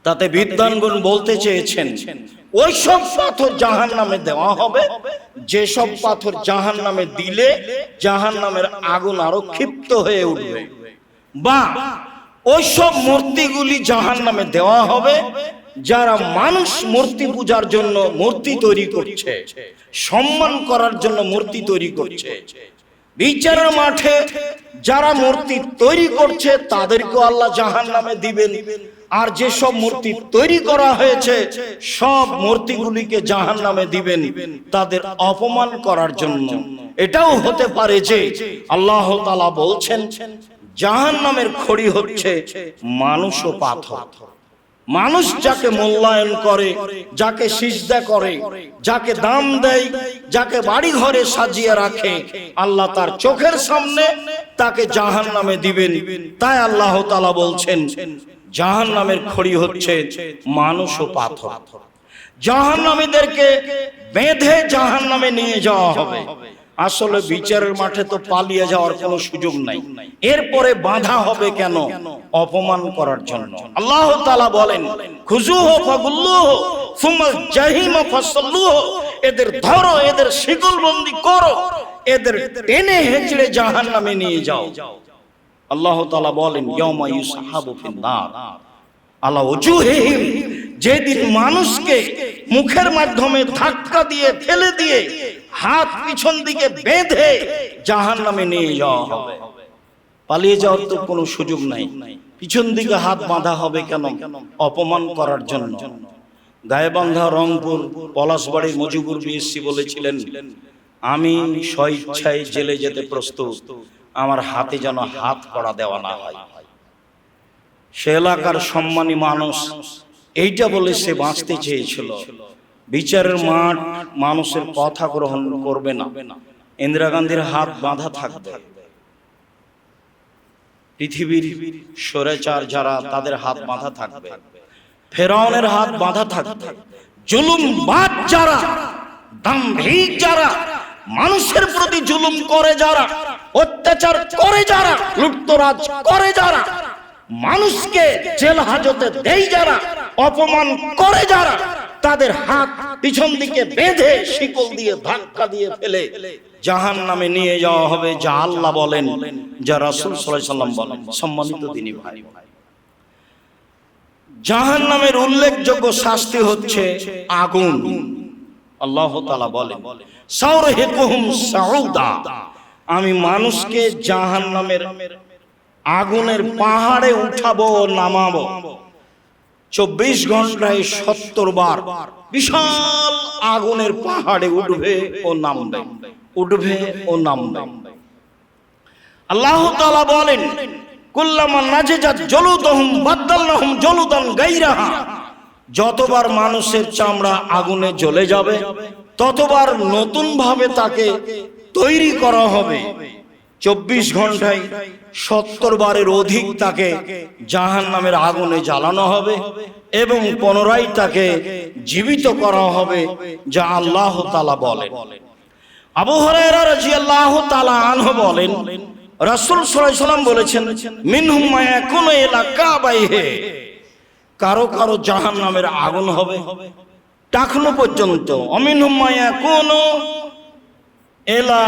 তাতে বিদ্বানগণ বলতে চেয়েছেন, ওই সব পাথর জাহান্নামে দেওয়া হবে যেসব পাথর জাহান্নামে দিলে জাহান্নামের আগুন আরো ক্ষিপ্ত হয়ে উঠবে, বা ওই সব মূর্তিগুলি জাহান্নামে দেওয়া হবে যারা মানুষ মূর্তি পূজার জন্য মূর্তি তৈরি করছে, সম্মান করার জন্য মূর্তি তৈরি করছে। বিচারের মাঠে যারা মূর্তি তৈরি করছে তাদেরকে আল্লাহ জাহান্নামে দিবেন। আর যে সব মূর্তি তৈরি করা হয়েছে সব মূর্তিগুলিকে জাহান্নামে দিবেন তাদের অপমান করার জন্য। এটাও হতে পারে যে আল্লাহ তাআলা বলছেন, জাহান্নামের খড়ি হচ্ছে মানুষ ও পাথর। মানুষ যাকে মূল্যায়ন করে, যাকে সিজদা করে, যাকে দাম দেয়, যাকে বাড়ি ঘরে সাজিয়ে রাখে, আল্লাহ তার চোখের সামনে তাকে জাহান্নামে দিবেন। তাই আল্লাহ তাআলা বলছেন, জাহান্নামের খড়ি হচ্ছে মানুষ ও পাথর। জাহান্নামীদেরকে বেঁধে জাহান্নামে নিয়ে যাওয়া হবে। আসলে বিচারের মাঠে তো পালিয়ে যাওয়ার কোনো সুযোগ নাই, এরপরে বাঁধা হবে কেন? অপমান করার জন্য। আল্লাহ তাআলা বলেন, খুজুহু ফাগুল্লুহু সুম্মা জাহিমা ফাসাল্লুহু, এদের ধরো, এদের শিকলবন্দি করো, এদের টেনে হেঁচড়ে জাহান্নামে নিয়ে যাও। আল্লাহ তাআলা বলেন, ইয়াউমা ইউসহাবু ফিন নার আলা ওজুহিহিম, যেদিন মানুষকে মুখের মাধ্যমে ধাক্কা দিয়ে ঠেলে দিয়ে হাত পিছন দিকে বেঁধে জাহান্নামে নিয়ে যাওয়া হবে। পালিয়ে যাওয়ার তো কোনো সুযোগ নাই। পিছন দিকে হাত বাঁধা হবে কেন? অপমান করার জন্য। গায়েবান্ধা রংপুর পলাশবাড়ির মজিবুর বিএসসি বলেছিলেন, আমি স্বইচ্ছায় জেলে যেতে প্রস্তুত, আমার হাতে যেন হাত কড়া দেওয়া না হয়। সে এলাকার সম্মানী মানুষ এইটা বলে সে বাঁচতে চেয়েছিল। বিচারের মাঠ মানুষের কথা গ্রহণ করবে না, ইন্দিরা গান্ধীর হাত বাঁধা থাকবে। পৃথিবীর স্বৈরাচার যারা, তাদের হাত বাঁধা থাকবে, ফেরাউনের হাত বাঁধা থাকবে, জুলুমবাজ যারা, দাম্ভিক যারা, মানুষের প্রতি জুলুম করে যারা, অত্যাচার করে যারা, লুটতরাজ করে যারা, মানুষকে জেল হাজতে দেয় যারা, অপমান করে যারা, তাদের হাত পিছন দিকে বেঁধে শিকল দিয়ে ধাক্কা দিয়ে ফেলে জাহান্নামে নিয়ে যাওয়া হবে, যা আল্লাহ বলেন, যা রাসূল সাল্লাল্লাহু আলাইহি ওয়াসাল্লাম বলেন। সম্মানিত দিনী ভাই, জাহান্নামের উল্লেখযোগ্য শাস্তি হচ্ছে আগুন। আল্লাহ তাআলা বলেন, সাউরহিকুহুম সাউদা, আমি মানুষকে জাহান্নামের আগুনের পাহাড়ে উঠাবো ও নামাবো। 24 ঘন্টায় 70 বার বিশাল আগুনের পাহাড়ে উঠবে ও নামবে, উঠবে ও নামবে। আল্লাহ তাআলা বলেন, কুল্লামা নাজিজাত জুলুদুহুম বাদদালনাহুম জুলুদান গায়রাহা, যতবার মানুষের চামড়া আগুনে জ্বলে যাবে ততবার নতুন ভাবে তাকে তৈরি করা হবে। 24 ঘন্টায় 70 বারের অধিক তাকে জাহান্নামের আগুনে জ্বালানো হবে এবং পুনরায় তাকে জীবিত করা হবে, যা আল্লাহ তাআলা বলেন। আবু হুরায়রা রাদিয়াল্লাহু তাআলা আনহু বলেন, রাসূল সাল্লাল্লাহু আলাইহি ওয়াসাল্লাম বলেছেন, মিনহুম মা ইয়াকুনু ইলা কাবাইহি, কারো কারো জাহান্নামের আগুন হবে টাকনো পর্যন্ত। অমিনহুম মা ইয়াকুনু ইলা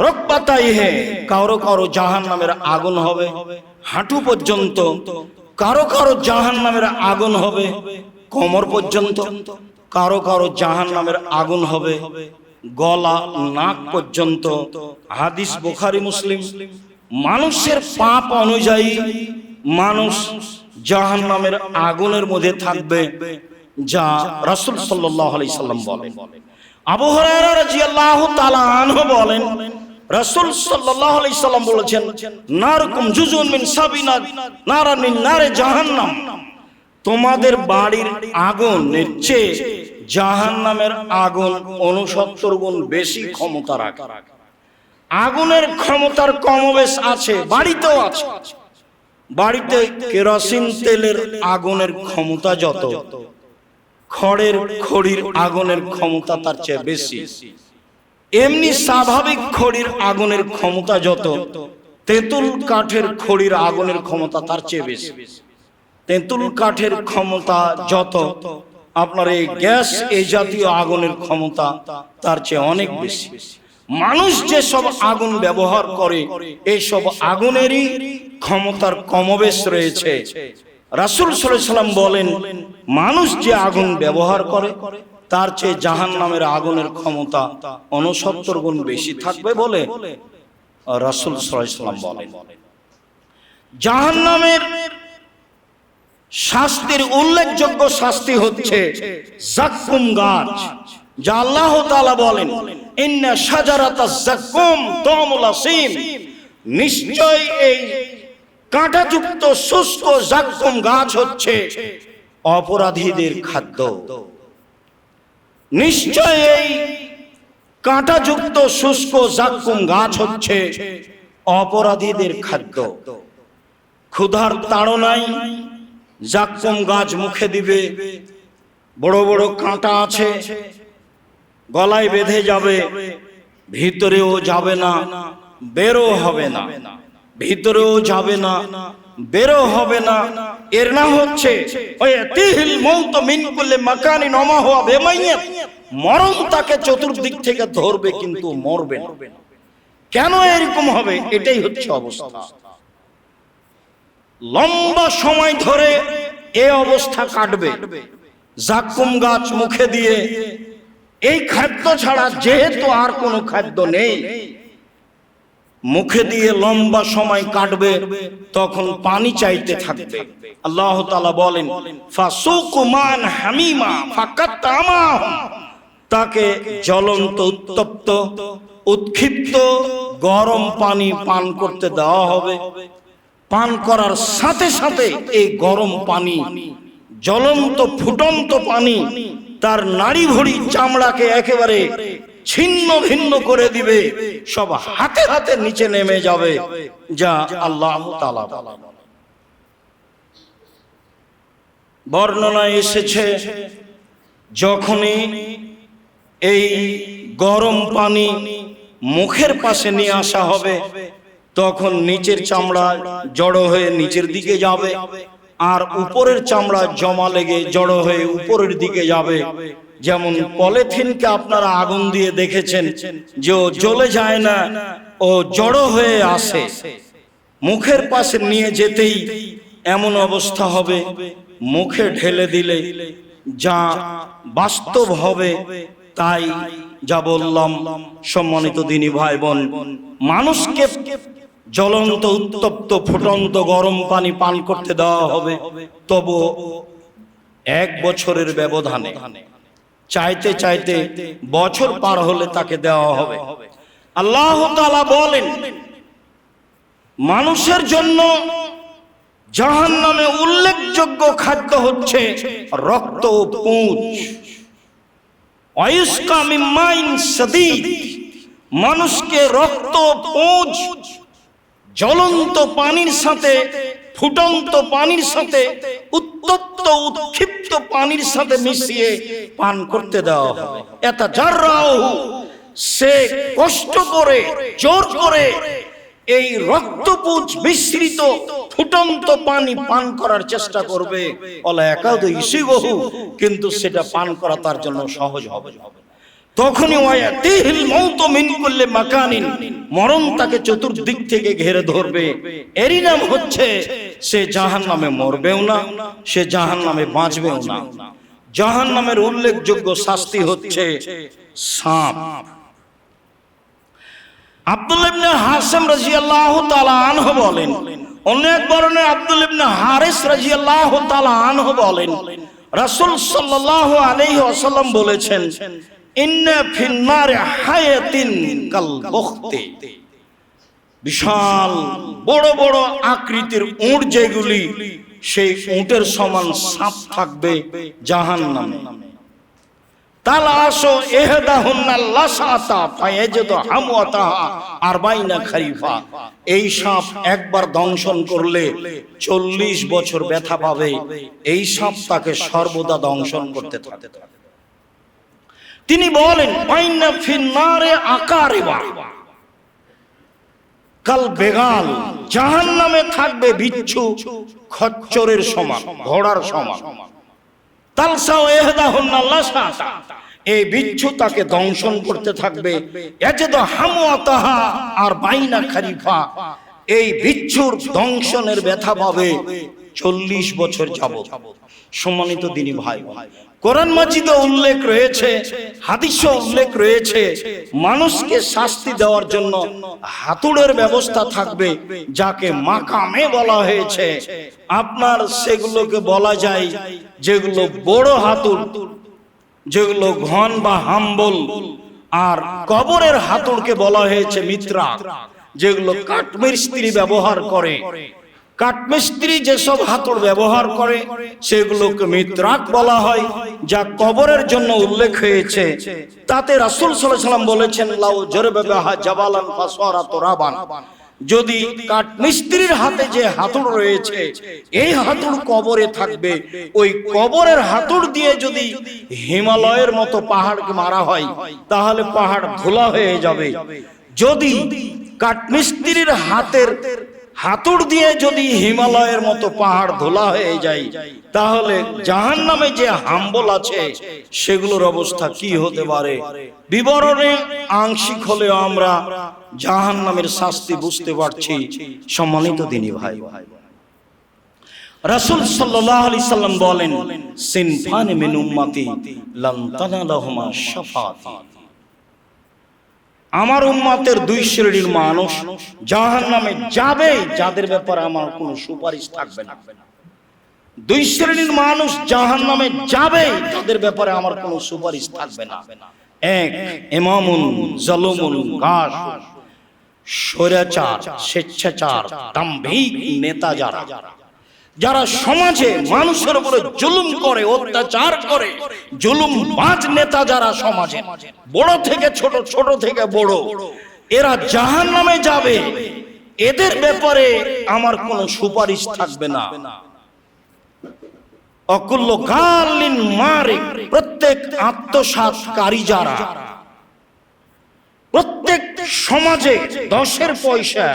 রকবাতাইহি, কারো কারো জাহান্নামের আগুন হবে হাঁটু পর্যন্ত। কারো কারো জাহান্নামের আগুন হবে কোমর পর্যন্ত। কারো কারো জাহান্নামের আগুন হবে গলা নাক পর্যন্ত। হাদিস বুখারী মুসলিম। মানুষের পাপ অনুযায়ী মানুষ জাহান্নামের আগুনের মধ্যে থাকবে, যা রাসূল সাল্লাল্লাহু আলাইহি সাল্লাম বলেন। আবু হুরায়রা রাদিয়াল্লাহু তাআলা আনহু বলেন, রাসূল সাল্লাল্লাহু আলাইহি সাল্লাম বলেছেন, নারকুম জুজুন মিন সাবিনা নারান মিন নারে জাহান্নাম, তোমাদের বাড়ির আগুনের চেয়ে জাহান্নামের আগুন 69 গুণ বেশি ক্ষমতা রাখে। আগুনের ক্ষমতার কমবেশ আছে, বাড়িতেও আছে। বাড়িতে কেরোসিন তেলের আগুনের ক্ষমতা যত, খড়ির আগুনের ক্ষমতা তার চেয়ে বেশি। এমনি স্বাভাবিক খড়ির আগুনের ক্ষমতা যত, তেঁতুল কাঠের খড়ির আগুনের ক্ষমতা তার চেয়ে বেশি। তেঁতুল কাঠের ক্ষমতা যত, আপনার এই গ্যাস এই জাতীয় আগুনের ক্ষমতা তার চেয়ে অনেক বেশি। মানুষ যে সব আগুন ব্যবহার করে, এই সব আগুনেরই ক্ষমতার কমবেশ রয়েছে। রাসূল সাল্লাল্লাহু আলাইহি সাল্লাম বলেন, মানুষ যে আগুন ব্যবহার করে তার চেয়ে জাহান্নামের আগুনের ক্ষমতা 69 গুণ বেশি থাকবে বলে রাসূল সাল্লাল্লাহু আলাইহি সাল্লাম বলেন। জাহান্নামের শাস্তির উল্লেখযোগ্য শাস্তি হচ্ছে যাক্কুম গাছ, যা আল্লাহ তাআলা বলেন, ইন্না শাজারাতাজ যাক্কুম তুমুল আসিম, নিশ্চয় এই কাঁটাযুক্ত শুষ্ক যাক্কুম গাছ হচ্ছে অপরাধীদের খাদ্য। নিশ্চয় এই কাঁটাযুক্ত শুষ্ক যাক্কুম গাছ হচ্ছে অপরাধীদের খাদ্য। ক্ষুধার তাড়নায় যাক্কুম গাছ মুখে দিবে, বড় বড় কাঁটা আছে, গলায় বেঁধে যাবে, ভিতরেও যাবে না, বেরো হবে না, ভিতরেও যাবে না, বেরো হবে না। এর নাম হচ্ছে ওয়াতিহিল মাউত মিন কুল্লি মাকানিন ওয়া মা হুয়া বিমাইয়িত, মরণ তাকে চতুর্দিক থেকে ধরবে কিন্তু মরবে না। কেন এরকম হবে? এটাই হচ্ছে অবস্থা। লম্বা সময় ধরে এই অবস্থা কাটবে। যাক্কুম গাছ মুখে দিয়ে এই খাদ্য ছাড়া যেহেতু আর কোনো খাদ্য নেই, মুখে দিয়ে লম্বা সময় কাটবে, তখন পানি চাইতে থাকবে। আল্লাহ তাআলা বলেন, ফাসুকু মান হামিমা ফাকাতামাহুম, তাকে জ্বলন্ত উত্তপ্ত উৎক্ষিপ্ত গরম পানি পান করতে দেওয়া হবে। পান করার সাথে সাথে এই গরম পানি, জ্বলন্ত ফুটন্ত পানি তার নাড়ি ভুড়ি চামড়াকে একেবারে ছিন্ন ভিন্ন করে দিবে, সব হাতে হাতে নিচে নেমে যাবে, যা আল্লাহ তাআলা বর্ণনায় এসেছে। যখনই এই গরম পানি মুখের পাশে নিয়ে আসা হবে, তখন নিচের চামড়া জড়ো হয়ে নিচের দিকে যাবে, আর উপরের চামড়া জমা লেগে জড়ো হয়ে উপরের দিকে যাবে। যেমন পলিথিনকে আপনারা আগুন দিয়ে দেখেছেন যে ও জ্বলে যায় না, ও জড়ো হয়ে আসে, মুখের পাশে নিয়ে যেতেই এমন অবস্থা হবে, মুখে ঢেলে দিলে যা বাস্তব হবে তাই যা বললাম। সম্মানিত দিনী ভাই বোন, মানুষকে জ্বলন্ত উত্তপ্ত ফুটন্ত গরম পানি পান করতে দেওয়া হবে, তবু 1 বছরের ব্যবধানে, চাইতে চাইতে বছর পার হলে তাকে দেওয়া হবে। আল্লাহ তাআলা বলেন, মানুষের জন্য জাহান্নামে উল্লেখযোগ্য খাদ্য হচ্ছে রক্ত ও পুঁজ। ওয়ায়ুসকা মিন মাইন শাদীদ, মানুষকে রক্ত পুঁজ জ্বলন্ত পানির সাথে, ফুটন্ত পানির সাথে, উত্তপ্ত উৎক্ষিপ্ত পানির সাথে মিশিয়ে পান করতে দেওয়া হবে। এটা জাররাহু, সে কষ্ট করে জোর করে এই রক্তপুঞ্জ মিশ্রিত ফুটন্ত পানি পান করার চেষ্টা করবে, ওলা একাদু ইসিগহু, কিন্তু সেটা পান করা তার জন্য সহজ হবে। তখনই ওয়ায়াতিহিল মাউত মিন কুল্লি মাকানিন, মরণ তাকে চতুর্দিক থেকে ঘিরে ধরবে। এরই নাম হচ্ছে সে জাহান্নামে মরবেও না, সে জাহান্নামে বাঁচবেও না। জাহান্নামের উল্লেখযোগ্য শাস্তি হচ্ছে সাপ। আব্দুল্লাহ ইবনে হাসিম রাদিয়াল্লাহু তাআলা আনহু বলেন, অনেক বর্ণে আব্দুল্লাহ ইবনে হারিস রাদিয়াল্লাহু তাআলা আনহু বলেন, রাসূল সাল্লাল্লাহু আলাইহি ওয়াসাল্লাম বলেছেন, ইন্না ফিন নারি হায়াতিন কাল বুখতি, বিশাল বড় বড় আকৃতির উট যেগুলি, সেই উটের সমান সাপ থাকবে জাহান্নামে। তালাশু ইহদাহুন্না লাসাতা ফায়াজিদু হামওয়াতাহা 40 খরিফা, এই সাপ একবার দংশন করলে 40 বছর ব্যথা পাবে। এই সাপ তাকে সর্বদা দংশন করতে থাকে। তিনি বলেন, ওয়াইন্না ফিন নারে আকারিবা কাল বেগাল, জাহান্নামে থাকবে বিচ্ছু খচ্চরের সমান, ঘোড়ার সমান। তালসাও ইহদাহুন্না লাসাতা, এই বিচ্ছু তাকে দংশন করতে থাকবে। ইয়াজিদু হামওয়াতাহা 40 খরিফা, এই বিচ্ছুর দংশনের ব্যথা পাবে 40 বছর যাবত। সম্মানিত দিনী ভাই, কোরআন মাজিদে উল্লেখ রয়েছে, হাদিসে উল্লেখ রয়েছে, মানুষকে শাস্তি দেওয়ার জন্য হাতুড়ের ব্যবস্থা থাকবে, যাকে মাকামে বলা হয়েছে। আপনার সেগুলোকে বলা যায় যেগুলো বড় হাতুড়, যেগুলো ঘন বা হাম্বল, আর কবরের হাতুড়কে বলা হয়েছে মিত্রা, যেগুলো কাঠমিস্ত্রি ব্যবহার করে। কাঠমিস্ত্রি যেসব হাতুড় ব্যবহার করে সেগুলোকে মিত্রাক বলা হয়, যা কবরের জন্য উল্লেখ হয়েছে। তাতে রাসূল সাল্লাল্লাহু আলাইহি ওয়াসাল্লাম বলেছেন, লাউ জারবাহা জাবালান ফাসওয়ারা তুরাবান, যদি কাঠমিস্ত্রির হাতে যে হাতুড় রয়েছে এই হাতুড় কবরে থাকবে, ওই কবরের হাতুড় দিয়ে যদি হিমালয়ের মতো পাহাড়কে মারা হয় তাহলে পাহাড় ধুলা হয়ে যাবে। যদি কাঠমিস্ত্রির হাতের হাতুড় দিয়ে যদি হিমালয়ের মতো পাহাড় ধুলা হয়ে যায়, তাহলে জাহান্নামে যে হাম্বল আছে সেগুলোর অবস্থা কি হতে পারে। বিবরণে আংশিক হলেও আমরা জাহান্নামের শাস্তি বুঝতে পারছি। সম্মানিত দিনী ভাই, রাসূল সাল্লাল্লাহু আলাইহি সাল্লাম বলেন, সিনফান মিন উম্মতি লান তানালাহুমা শাফাআতি, আমার উম্মতের 2 শ্রেণীর মানুষ জাহান্নামে যাবে, যাদের ব্যাপারে আমার কোনো সুপারিশ থাকবে না। 2 শ্রেণীর মানুষ জাহান্নামে যাবে, যাদের ব্যাপারে আমার কোনো সুপারিশ থাকবে না। 1, ইমামুন জালুমুন গাশ, স্বৈরাচার, স্বেচ্ছাচার, দাম্ভিক নেতা যারা, যারা সমাজে মানুষের উপরে জুলুম করে, অত্যাচার করে, জুলুমবাজ নেতা যারা সমাজে, বড় থেকে ছোট, ছোট থেকে বড়, এরা জাহান্নামে যাবে। এদের ব্যাপারে আমার কোনো সুপারিশ থাকবে না। অকুল্ল গালিন মারে, প্রত্যেক আত্মসাৎকারী যারা, প্রত্যেক সমাজে 10-এর পয়সা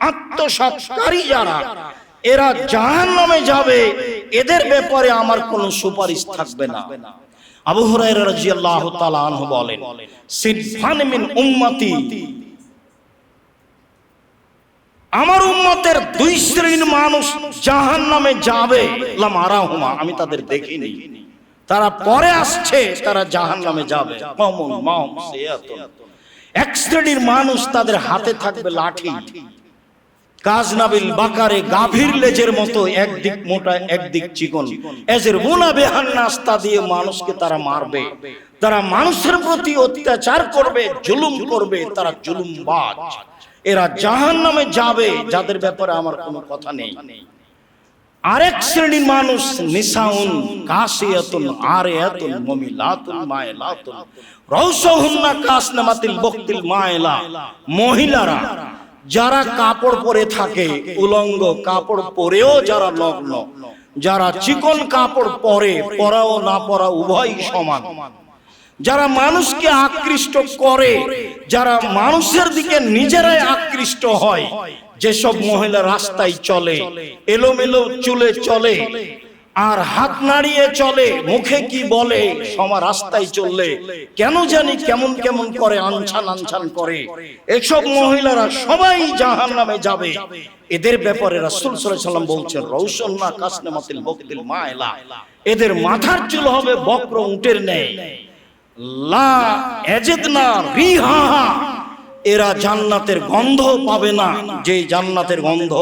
আত্মসাৎকারী যারা, এরা জাহান্নামে যাবে। এদের ব্যাপারে আমার কোনো সুপারিশ থাকবে না। আবু হুরায়রা রাদিয়াল্লাহু তাআলা আনহু বলেন, সিনফান মিন উম্মতি, আমার উম্মতের 2 শ্রেণীর মানুষ জাহান্নামে যাবে, লাম আরাহুমা, আমি তাদের দেখিনি, তারা পরে আসছে, তারা জাহান্নামে যাবে। কমন মাউম সিয়াতুন, এক শ্রেণীর মানুষ তাদের হাতে থাকবে লাঠি, কাজনাবিল বাকারে, গাভীর লেজের মতো, একদিক মোটা একদিক চিকন, এজের মুনা বেহান নাস্তা দিয়ে মানুষকে তারা মারবে। তারা মানুষের প্রতি অত্যাচার করবে, জুলুম করবে, তারা জুলুমবাজ। এরা জাহান্নামে যাবে, যাদের ব্যাপারে আমার কোনো কথা নেই। আরেক শ্রেণীর মানুষ নিসাউন কাসিয়াতুন আরিয়াতুন মুমিলাতুন মাইলাতুন রাউসুহুন্না কাসনামাতিল বক্তিল মাইলা, মহিলারা যারা কাপড় পরে থাকে, উলঙ্গ কাপড় পরেও যারা নগ্ন, যারা চিকন কাপড় পরে, পরাও না পরা উভয়ই সমান, যারা মানুষকে আকৃষ্ট করে, যারা মানুষের দিকে নিজেরাই আকৃষ্ট হয়, যেসব মহিলা রাস্তায় চলে, এলোমেলো চুলে চলে, আর হাত নাড়িয়ে চলে, মুখে কি বলে, সমা রাস্তায় চললে কেন জানি কেমন কেমন করে, আনছান আনছান করে, এসব মহিলারা সবাই জাহান্নামে যাবে। এদের ব্যাপারে রাসূল সাল্লাল্লাহু আলাইহি ওয়াসাল্লাম বলছেন, রাউসুন্না কাসনামাতিল বক্তিল মাইলা, এদের মাথার চুল হবে বক্র উটের ন্যায়, লা ইয়াজিদনা রিহাহা, এরা জান্নাতের গন্ধ পাবে না, যে জান্নাতের গন্ধ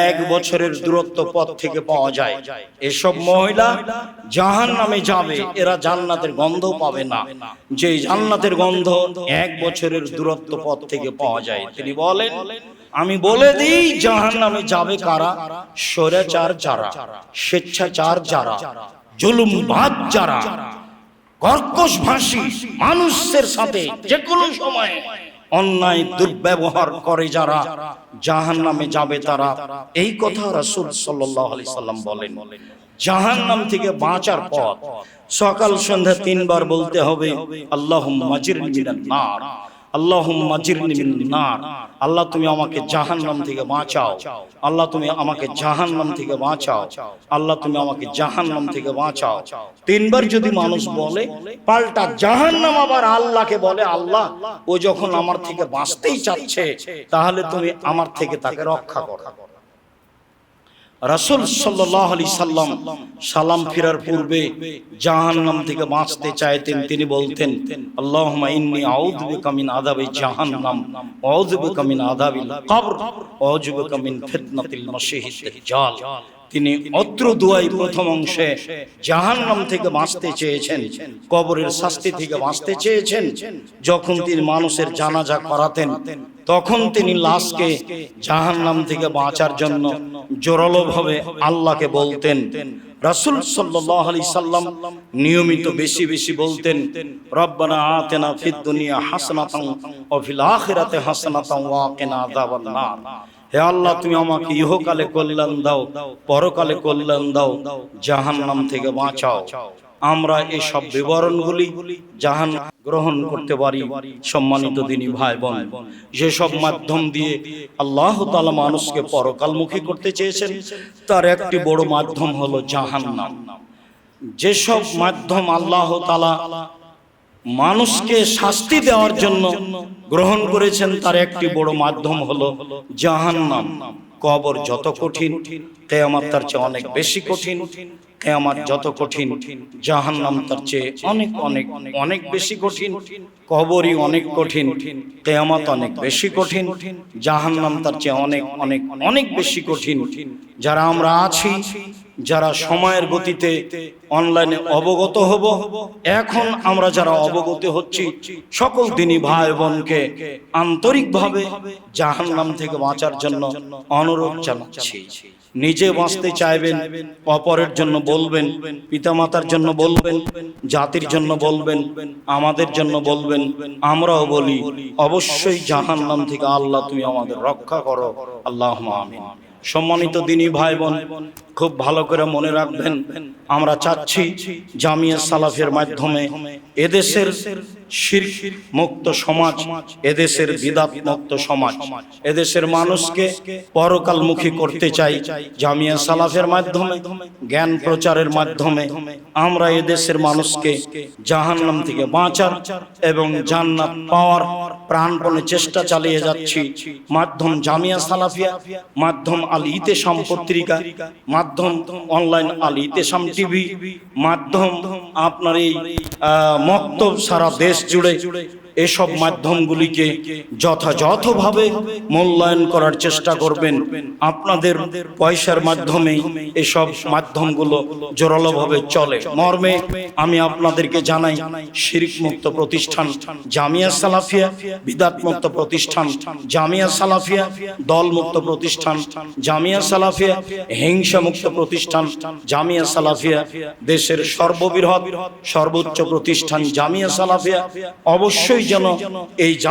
1 বছরের দূরত্ব পথ থেকে পাওয়া যায়। এসব মহিলা জাহান্নামে যাবে, এরা জান্নাতের গন্ধ পাবে না, যে জান্নাতের গন্ধ 1 বছরের দূরত্ব পথ থেকে পাওয়া যায়। তিনি বলেন, আমি বলে দিই জাহান্নামে যাবে কারা? স্বৈরাচার যারা, স্বেচ্ছাচার যারা, জুলুমবাজ যারা, কর্কশ ভাষী, মানুষের সাথে যে কোনো সময় অন্যায় দুর্ব্যবহার করে যারা, জাহান্নামে যাবে তারা। এই কথা রাসূল সাল্লাল্লাহু আলাইহি সাল্লাম বলেন। জাহান্নাম থেকে বাঁচার পথ সকাল সন্ধ্যা 3 বার বলতে হবে, আল্লাহুম্মা আজিরনি মিনান নার, আল্লাহুম্মা আজিরনি মিনান নার, আল্লাহ তুমি আমাকে জাহান্নাম থেকে বাঁচাও, আল্লাহ তুমি আমাকে জাহান্নাম থেকে বাঁচাও, আল্লাহ তুমি আমাকে জাহান্নাম থেকে বাঁচাও। 3 বার যদি মানুষ বলে, পাল্টা জাহান্নাম আবার আল্লাহকে বলে, আল্লাহ ও যখন আমার থেকে বাঁচতেই চাচ্ছে, তাহলে তুমি আমার থেকে তাকে রক্ষা করো। রাসূল সাল্লাল্লাহু আলাইহি সাল্লাম সালাম ফিরার পূর্বে জাহান্নাম থেকে বাঁচতে চাইতেন। তিনি বলতেন, আল্লাহুম্মা ইন্নী আউযু বিকা মিন আযাবি জাহান্নাম ওয়া আউযু বিকা মিন আযাবিল কবর ওয়া আউযু বিকা মিন ফিতনাতিল মাসীহিদ দাজ্জাল। তিনি অত্র দুয়াই প্রথম অংশে জাহান্নাম থেকে বাঁচতে চেয়েছেন, কবরের শাস্তি থেকে বাঁচতে চেয়েছেন। যখন তিনি মানুষের জানাজা করাতেন, তখন তিনি লাশকে জাহান্নাম থেকে বাঁচার জন্য জোরালোভাবে আল্লাহকে বলতেন। রাসূল সাল্লাল্লাহু আলাইহি সাল্লাম নিয়মিত বেশি বেশি বলতেন, রব্বানা আতিনা ফিদ দুনিয়া হাসানাতান ওয়া ফিল আখিরাতি হাসানাতান ওয়া কিনা আযাবান নার। হে আল্লাহ, তুমি আমাকে ইহকালে কল্যাণ দাও, পরকালে কল্যাণ দাও, জাহান্নাম থেকে বাঁচাও। আমরা এই সব বিবরণগুলি জাহান্নাম গ্রহণ করতে পারি। সম্মানিত দিনী ভাই বোন, যেসব মাধ্যম দিয়ে আল্লাহ তাআলা মানুষকে পরকালমুখী করতে চেয়েছেন, তার একটি বড় মাধ্যম হলো জাহান্নাম। যেসব মাধ্যম আল্লাহ তাআলা মানুষকে শাস্তি দেওয়ার জন্য গ্রহণ করেছেন, তার একটি বড় মাধ্যম হলো জাহান্নাম। কবর যত কঠিন, কিয়ামত তার চেয়ে অনেক বেশি কঠিন। কিয়ামত যত কঠিন, জাহান্নাম তার চেয়ে অনেক অনেক অনেক বেশি কঠিন। কবরই অনেক কঠিন, কিয়ামত অনেক বেশি কঠিন, জাহান্নাম তার চেয়ে অনেক অনেক অনেক বেশি কঠিন। যারা আমরা আছি, যারা সময়ের গতিতে অনলাইনে অবগত হব, এখন আমরা যারা অবগত হচ্ছি, সকল দিনী ভাই বোনকে আন্তরিকভাবে জাহান্নাম থেকে বাঁচার জন্য অনুরোধ জানাচ্ছি। নিজে বাঁচতে চাইবেন, অপরের জন্য বলবেন, পিতামাতার জন্য বলবেন, জাতির জন্য বলবেন, আমাদের জন্য বলবেন। আমরাও বলি অবশ্যই জাহান্নাম থেকে আল্লাহ তুমি আমাদের রক্ষা করো, আল্লাহুম্মা আমিন। সম্মানিত দিনী ভাই বোন, খুব ভালো করে মনে রাখবেন, আমরা চাচ্ছি জামিয়া সালাফের মাধ্যমে এদেশের শিরক মুক্ত সমাজ, এদেশের বিদআত মুক্ত সমাজ, এদেশের মানুষকে পরকালমুখী করতে চাই। জামিয়া সালাফের মাধ্যমে, জ্ঞান প্রচারের মাধ্যমে আমরা এদেশের মানুষকে জাহান্নাম থেকে বাঁচার এবং জান্নাত পাওয়ার প্রাণপণে চেষ্টা চালিয়ে যাচ্ছি। মাধ্যম জামিয়া সালাফিয়া, মাধ্যম আল ইতেশাম পত্রিকা, মাধ্যম অনলাইন আল ইতেশাম টিভি, মাধ্যম আপনার এই মক্তব সারা দেশ জুড়ে, এসব মাধ্যমগুলিকে যথাযথভাবে মূল্যায়ন করার চেষ্টা করবেন। আপনাদের পয়সার মাধ্যমে এসব মাধ্যমগুলো জোরালোভাবে চলে মর্মে আমি আপনাদেরকে জানাই, শিরক মুক্ত প্রতিষ্ঠান জামিয়া সালাফিয়া, বিদআত মুক্ত প্রতিষ্ঠান জামিয়া সালাফিয়া, দল মুক্ত প্রতিষ্ঠান জামিয়া সালাফিয়া, হিংসা মুক্ত প্রতিষ্ঠান জামিয়া সালাফিয়া, দেশের সর্ববৃহৎ সর্বোচ্চ প্রতিষ্ঠান জামিয়া সালাফিয়া। অবশ্যই যেন এই